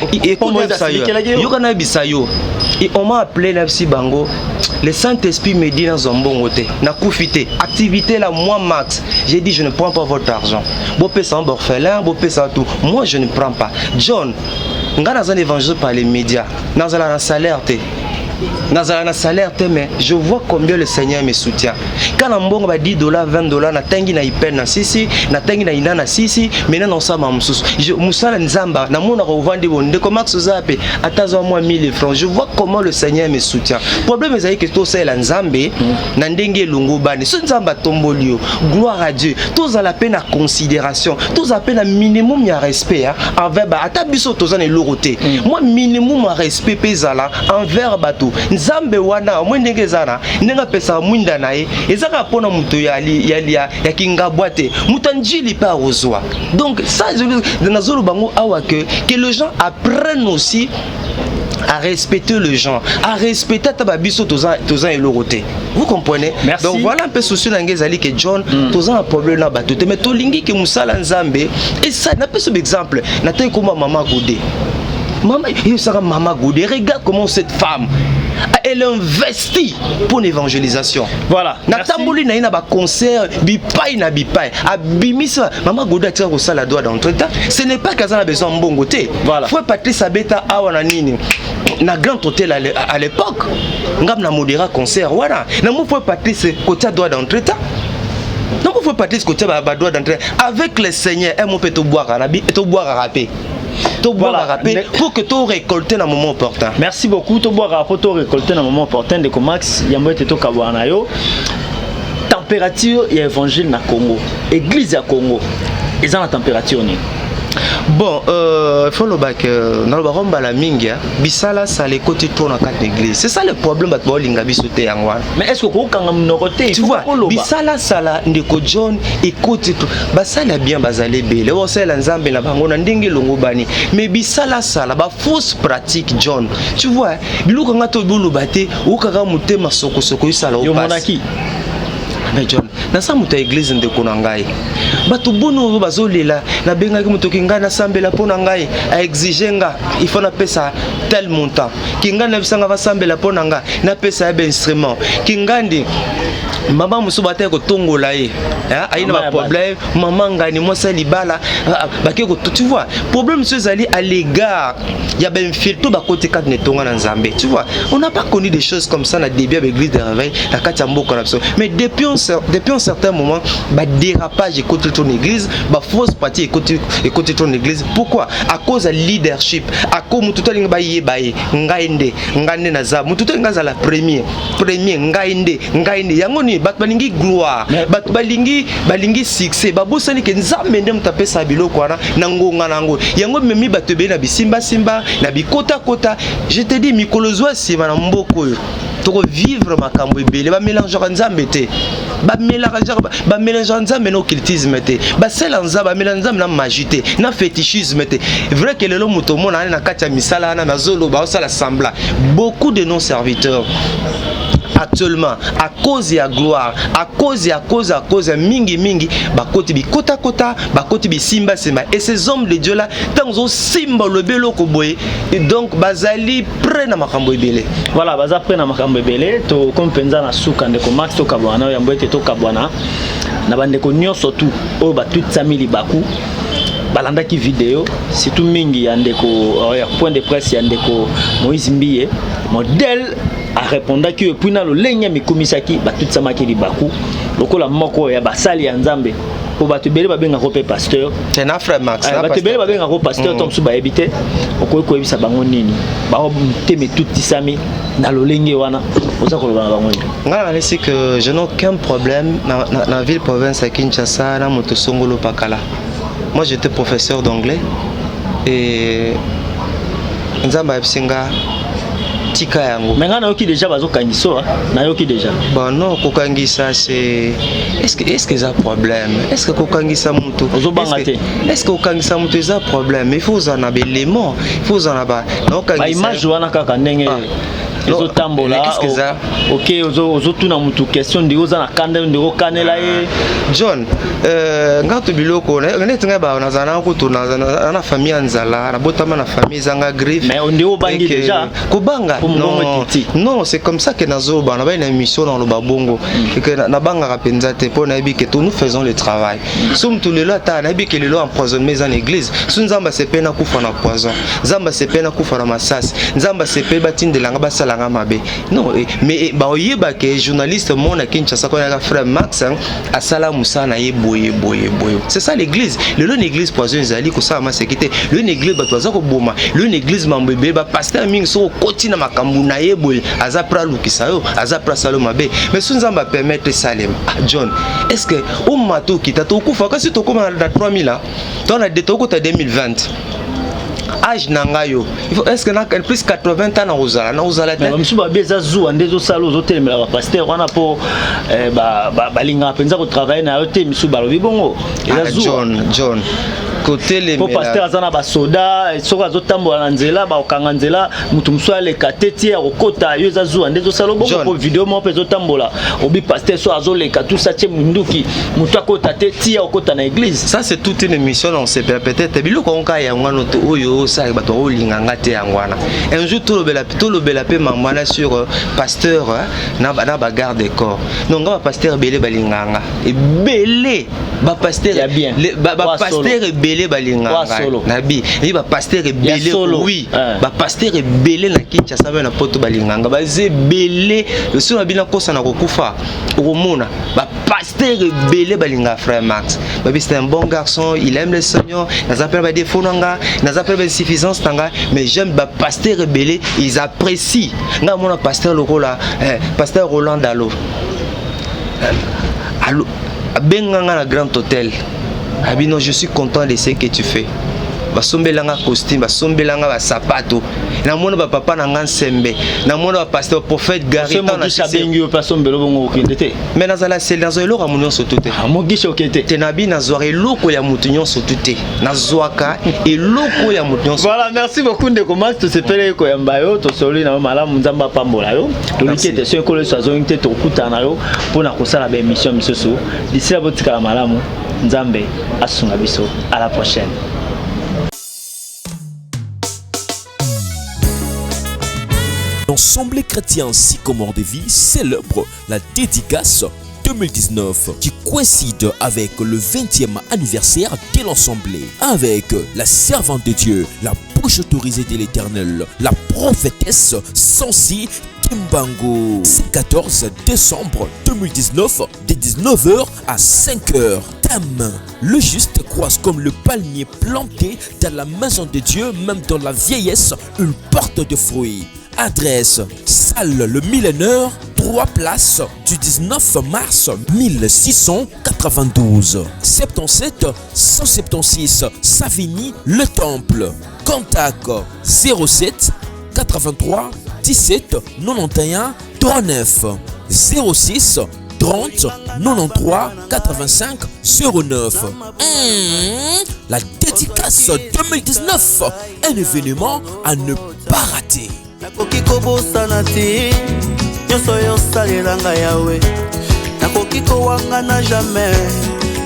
on m'a appelé Napsi Bango. Le Saint-Esprit me dit dans un bon côté, na koufité, activité là, moi Max, j'ai dit je ne prends pas votre argent. Bopé sans orphelin, bopé sans tout. Moi je ne prends pas. John, on a dans un évangile par les médias, dans un salaire, mais je vois combien le Seigneur me soutient. Quand on a $10, $20, na tangi na ipen na sisi, na tangi na ina na sisi, maintenant on s'en mamsus. Je musala nzamba, na mona revendre bonde comme Max Zape, atazo moi 1000 francs. Je vois comment le Seigneur me soutient. Problème c'est que tout ça la nzambe, na ndenge lungu bani, ce nzamba tombolio. Gloire à Dieu. Tous à la peine à considération, tous à peine à minimum ya respect envers ba atabiso tous en loroté. Moi minimum à respect pesala envers bateau. Nzambe wana mwendenge zana nenga pesa mwinda nae ezaka pona muto ya kinga boite mutanjili pa rozwa. Donc ça je nazolo bango awa que les gens apprennent aussi à respecter les gens, à respecter tababiso toza et loroté. Vous comprenez? Merci. Donc voilà un peu souci d'angezali que John toza un problème là bateau mais tolingi que musala nzambe et ça n'a pas ce exemple na tay comme maman Goudé. Maman Goudé, regarde comment cette femme elle investit pour l'évangélisation. Voilà. Natamboli na ina ba concert bipai na bipai. Abimisa Maman Goudé tient au sala doigt d'entretien. Ce n'est pas qu'elle a besoin de bon côté. Voilà. Faut Patrice Abeta awana nini. Na grand hôtel à l'époque. Ngam na modéra concert voilà. Na mo faut Patrice côté doigt d'entretien. Non, il faut pas dire que tu as droit d'entrer avec le Seigneur. Et mon peut te boire à rabi et te boire à râper. Voilà. Pour que tu récoltes dans le moment opportun. Merci beaucoup. Tu bois à pour récolter dans le moment opportun. De Max, il y a un peu de Kabuanayo. Température et évangile na Congo. Église à Congo. Ils ont la température. Bon, il faut le bac. Dans le baron Balaminga, Bissala, ça les côtés tournent en quatre églises. C'est ça le problème de Bolinga Bissoté en Wan. Mais est-ce que vous avez tu vois, Bissala, Sala, Ndeko John, et côté tout. Basala bien basalé belle. On sait l'ensemble la bango n'andingue longobani. Mais Bissala, Sala, ba fausse pratique John. Tu vois, Bilou Kanga Tobulu Bate, ou Kaga Mute Masoko Soko Sala au Monaki. Mais John, dans sa muta église de Konangai. Batu bono bazolela na benga ki muto kinga na sambela pona ngai a exiger nga il faut na pesa tel montant. Kinga na bisanga va sambela pona nga na pesa ya instrument. Kingandi maman musubate ko tongola ye. Aina ba problème maman ngani moi ça libala bake ko tu vois. Problème monsieur Zali à l'égard il y a ben filto ba côté kat netonga na Nzambe. Tu vois, on n'a pas connu des choses comme ça na début avec l'église de réveil la katambo corruption. Mais depuis un certain moment ba dérapage écoute ton église, ba fausse partie écoute ton église. Pourquoi? À cause de leadership. À cause mututo linga baye ngainde na za mututo ngaza la premier ngainde yango ni bat balingi gloire bat balingi succès babosani ke Nzambe ndem taper sa biloko wana na ngonga nango yango memi batebe na bisimba na bikota kota. Je te dis mikolozwa sima na mboko yo toko vivre makambo ebele ba mélange Nzambe te ba mélange Nzambe no occultisme te ba sel Nzambe ba mélange Nzambe na magie te na fétichisme te. Vrai que lelo muto mona na kati ya misala na zolo ba osala sembla beaucoup de non serviteurs actuellement à cause de la gloire, à cause de mingi bakoti bi kota bakoti bi simba et ces hommes de Dieu là tant ont simba le belo ko boye et donc bazali prena makambo ebele. Voilà, baza prena makambo ebele to kompenza na suka ndeko Max to kabwana ya mbote to kabwana na bande ko nyoso tout o ba tout samili baku balanda ki vidéo surtout mingi ya ndeko point de presse ya ndeko Moïse Mbiye modèle a répondaki et puis na lo lenya mikumisaki batutsa makeli baku lokola moko ya basali ya Nzambe po batu bele babenga ko pe pasteur c'est na frère Max batu bele babenga ko pasteur tom su ba ebite okoyi ko ebisa bango nini ba teme tuti sami na lo lenge wana oza ko lobana bango nini ngala nisi que je n'ai aucun problème na ville province à Kinshasa na moto songolo pakala. Moi j'étais professeur d'anglais et Nzamba Epsinga tika yango. Mais ngana yoki déjà bazo kangiso na yoki déjà. Bon non kokangisa c'est est-ce que ça problème? Est-ce que kokangisa mutu? Est-ce que kokangisa mutu ça problème? Il faut en avoir l'élément, il faut en avoir. Non kangisa. Ba image wana kaka ndenge ezo tambola. Qu'est-ce que ça? OK ozo tuna mutu question ndiko za na kande ndiko kanela ye. John ngato biloko na tenga ba nazana ko tuna na famille nzala na botama na famille zanga griffe. Mais on est bangi déjà. Kobanga. Non, c'est comme ça que nazo ba na ba une émission dans le babongo et que na banga rapenza te po na bi que nous faisons le travail. Somme tout le lata na bi que le lo empoisonne mais en église. Sunzamba se pena kufa na poison. Nzamba se pena kufa na masasi. Nzamba se pe batinde langa basala mabe. Non, mais ba oyeba que journaliste mon na Kinshasa ko na frère Max a sala musa na ye boye. C'est ça l'église. Le l'église poison zali ko sa ma sécurité. Le l'église ba toza ko boma. Le l'église mambebe ba pasteur mingi so koti na makambu na ye boye. Aza pra lukisa yo, aza pra salo mabe. Mais sunzamba permettre salem. John, est-ce que o mato kita to kufa kasi to koma na 3000 là. Ton na de to ko ta 2020. Âge nangayo il faut est-ce que na plus 80 ans na ozala mais monsieur ba beza zu andezo salo zo telemela ba pasteur wana po balinga penza ko travailler na yo te monsieur balobi bongo eza zu John côté les po pasteur azana ba soda soko azotambola na nzela ba okanga nzela mutu musu ale kateti ya kokota yo eza zu andezo salo bongo po video mo pezo tambola obi pasteur so azoleka tout ça tie munduki mutu akota teti ya okota na église. Ça c'est toute une émission on se peut-être biloko onka ya ngwana to oyo ça bato olinganga te yangwana un jour tout le bela pe mamana sur pasteur na ba garde corps non nga pasteur belé balinganga et belé ba pasteur ba pasteur belé balinganga nabi et ba pasteur belé oui ba pasteur belé na Kinshasa na poto balinganga ba ze belé le sur na bina kosa na kokufa omona ba pasteur belé balinga frère Max ba c'est un bon garçon il aime le Seigneur n'a pas des défauts nanga n'a pas insuffisance tanga mais j'aime ba pasteur rebelle ils apprécient nga mon pasteur lokola pasteur Roland Dalo allo benganga na grand hôtel abino je suis content de ce que tu fais basombelanga costume basombelanga ba sapato na mona ba papa na ngansembe na mona ba pasteur prophète Garita na sabengi yo pasombelo bongo okindete mais nazala c'est dans eloko munyo sotute mogisha okete tenabi na zoare eloko ya mutunyo sotute na zoaka eloko ya mutunyo. Voilà, merci beaucoup ndeko Max to sepele ko yamba yo to soli na malamu nzamba pambola yo to likete so ko le sazo ngite to kutana yo pona kosala ba émission misoso d'ici la botika malamu nzambe asunga biso à la prochaine. L'Assemblée chrétienne Sycomore de Vie célèbre la dédicace 2019 qui coïncide avec le 20e anniversaire de l'Assemblée avec la servante de Dieu, la bouche autorisée de l'Éternel, la prophétesse Sansi Kimbango. C'est 14 décembre 2019 de 19h à 5h. Thème: le juste croise comme le palmier planté dans la maison de Dieu, même dans la vieillesse, une porte de fruits. Adresse: salle le Millénaire, 3 places du 19 mars 1692, 77 176 Savigny Le Temple. Contact 07 83 17 91 39 06 30 93 85 09. La dédicace 2019, un événement à ne pas rater. Nakoki kobosana te nyonso yosalelanga yawe nakoki kowanga na jamais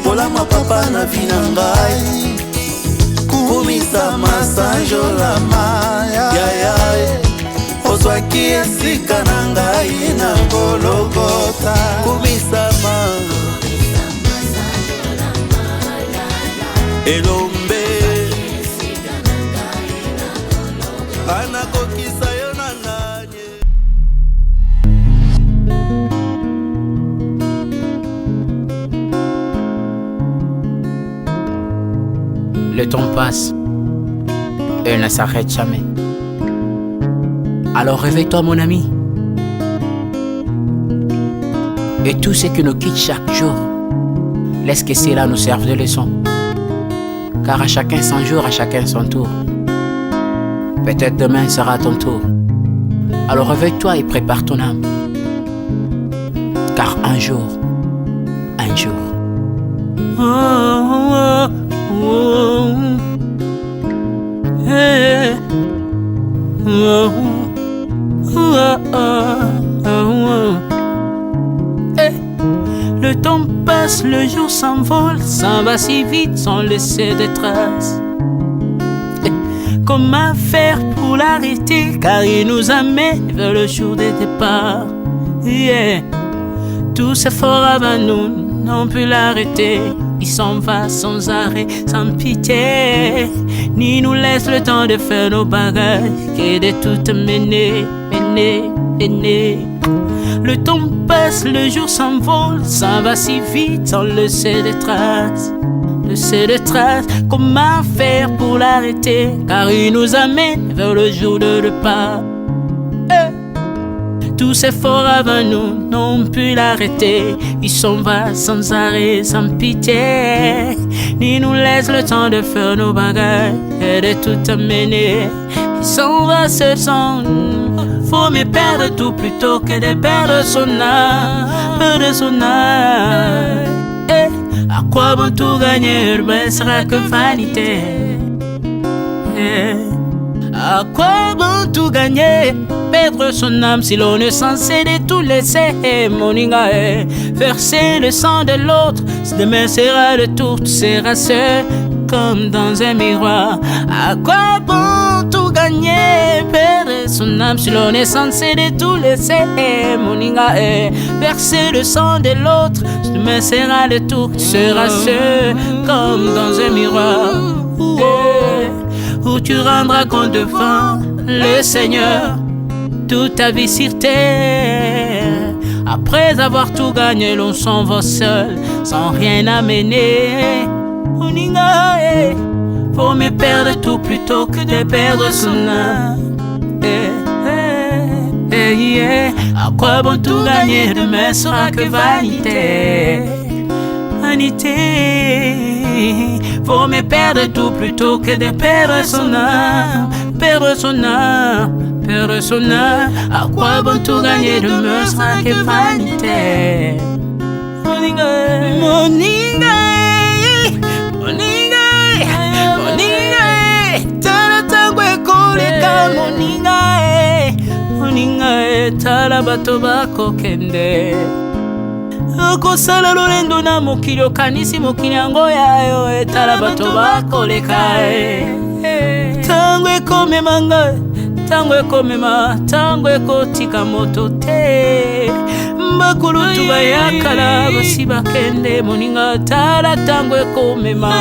polama papa na vi na ngai kumisa masanjolama yaya ozwaki esika na ngai na Golgotha kumisama elombe anakokisa yo na nganye. Le temps passe, elle ne s'arrête jamais. Alors réveille-toi mon ami. Et tout ce qui nous quitte chaque jour, laisse que cela nous serve de leçon. Car à chacun son jour, à chacun son tour. Peut-être demain sera ton tour. Alors réveille-toi et prépare ton âme. Car un jour, oh, oh, oh, hey, oh, oh, oh, oh. Hey. Le temps passe, le jour s'envole, s'en va si vite sans laisser de traces. Hey. Comment faire pour l'arrêter, car il nous amène vers le jour de départ. Yeah. Tout s'effort avant nous, n'ont pu l'arrêter. Il s'en va sans arrêt, sans pitié, ni nous laisse le temps de faire nos bagages, et de tout mener. Le temps passe, le jour s'envole, s'en va si vite sans laisser de traces. Comment faire pour l'arrêter, car il nous amène vers le jour de départ. Tous ces forts avant nous n'ont pu l'arrêter. Il s'en va sans arrêt, sans pitié, ni nous laisse le temps de faire nos bagages et de tout amener. Il s'en va seul sans nous. Faut me perdre tout plutôt que de perdre son âme, à quoi bon tout gagner, mais sera que vanité. À quoi bon tout gagner, perdre son âme si l'on est censé de tout laisser. Moninga, verser le sang de l'autre, demain sera le tour, tu seras seul comme dans un miroir. À quoi bon tout gagner, perdre son âme si l'on est censé de tout laisser. Moninga, verser le sang de l'autre, demain sera le tour, tu seras seul comme dans un miroir. Où tu rendras compte devant le Seigneur toute ta vie sur terre. Après avoir tout gagné, l'on s'en va seul, sans rien amener. Moninga, faut me perdre tout plutôt que de perdre son âme. À quoi bon tout gagner, demain sera que vanité. Faut me perdre tout plutôt que de perdre son âme. À quoi bon tout gagner, demain sera que vanité. Moninga, tala tangwe koleka. Moninga, tala bato bako kende. Kosala lolendo na mokili okanisi mokili yango yayo, etala bato bakoleka. Tango ekomema ngai, tango ekomema, tango ekotika moto te. Bakulutu bayakala basi bakende. Moninga, tala tango ekomema.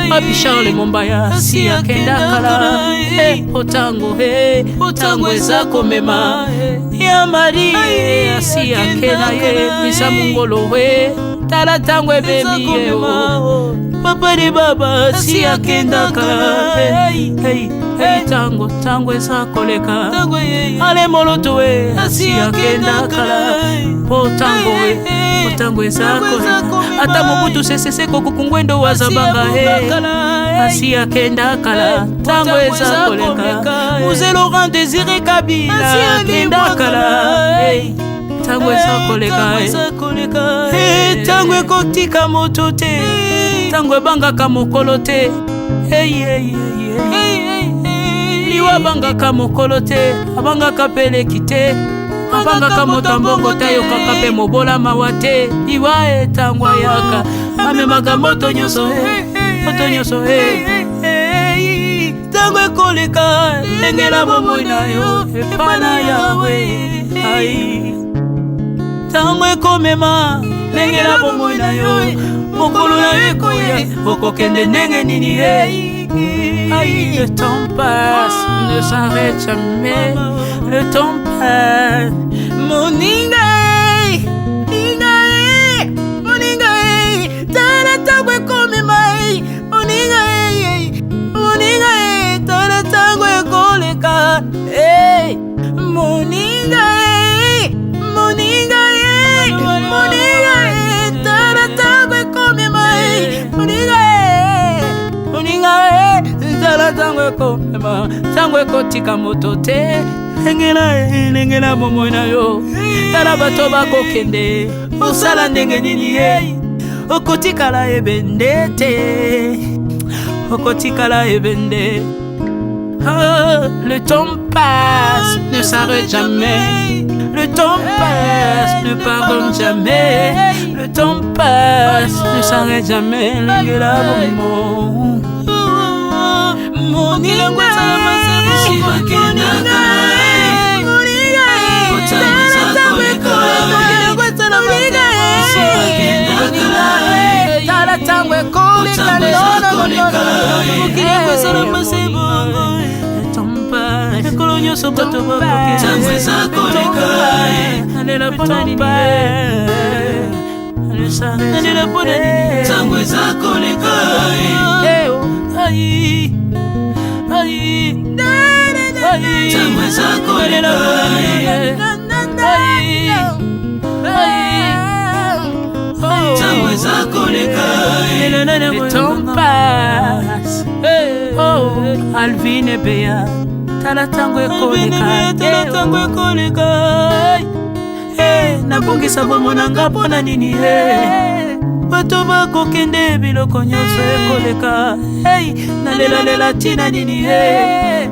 Papi Charles Mombaya si akenda kala. Otango eza komema. Ya Mari si akenda misa mungolo we. Tala tango ebemi yo. Papa de baba si akenda kala. Tango eza koleka. Ale moloto we si akenda kala. Tango eza koleka. Ata mobutu sesese kokukungwendo wazabanga asi akenda kala. Tango eza koleka. Muse Laurent Désiré Kabila akenda kala. Tango eza koleka. Tango ekotika moto te, tango ebangaka mokolo te. Liwa abangaka mokolo te, abangaka peleki te. Abangaka motambongo tayokaka pe mobola mawa te. Liwa tango ayaka amemaka moto nyonso tango ekoleka. Engela bomoi na yo epana yawe. Tango ekomema engela bomoi na yo. Mokolo na yo ekoya okokende ndenge nini. Aïe, le temps passe, ne s'arrête jamais. Le temps passe. Moninga, moninga, tala tangwe kome mai. Moninga, moninga, tala tangwe koleka. Hey, moninga, moninga, moninga, tala tangwe kome mai. Moninga, moninga, tala tangwe kome mai. Tangwe kotika moto te. Engela momo na yo. Tala bato bakokende. Osala ndenge nini ye. Okotikala ebende te. Okotikala ebende. Oh, le temps passe, ne s'arrête jamais. Le temps passe, ne pardonne jamais. Le temps passe, ne s'arrête jamais. Engela momo. Moninga, le temps passe. Oh, Alvin et Béa, tala tango ekoleka. Nabongisa bomonanga pona nini bato bakokende biloko nyonso ekoleka. Nalela tina nini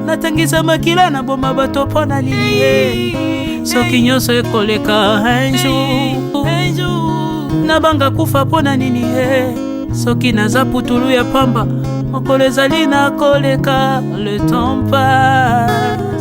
natangisa makila na boma bato pona nini soki nyonso ekoleka. Un jour nabanga kufa pona nini soki naza putulu ya pamba mokolo ezali na koleka. Le temps passe.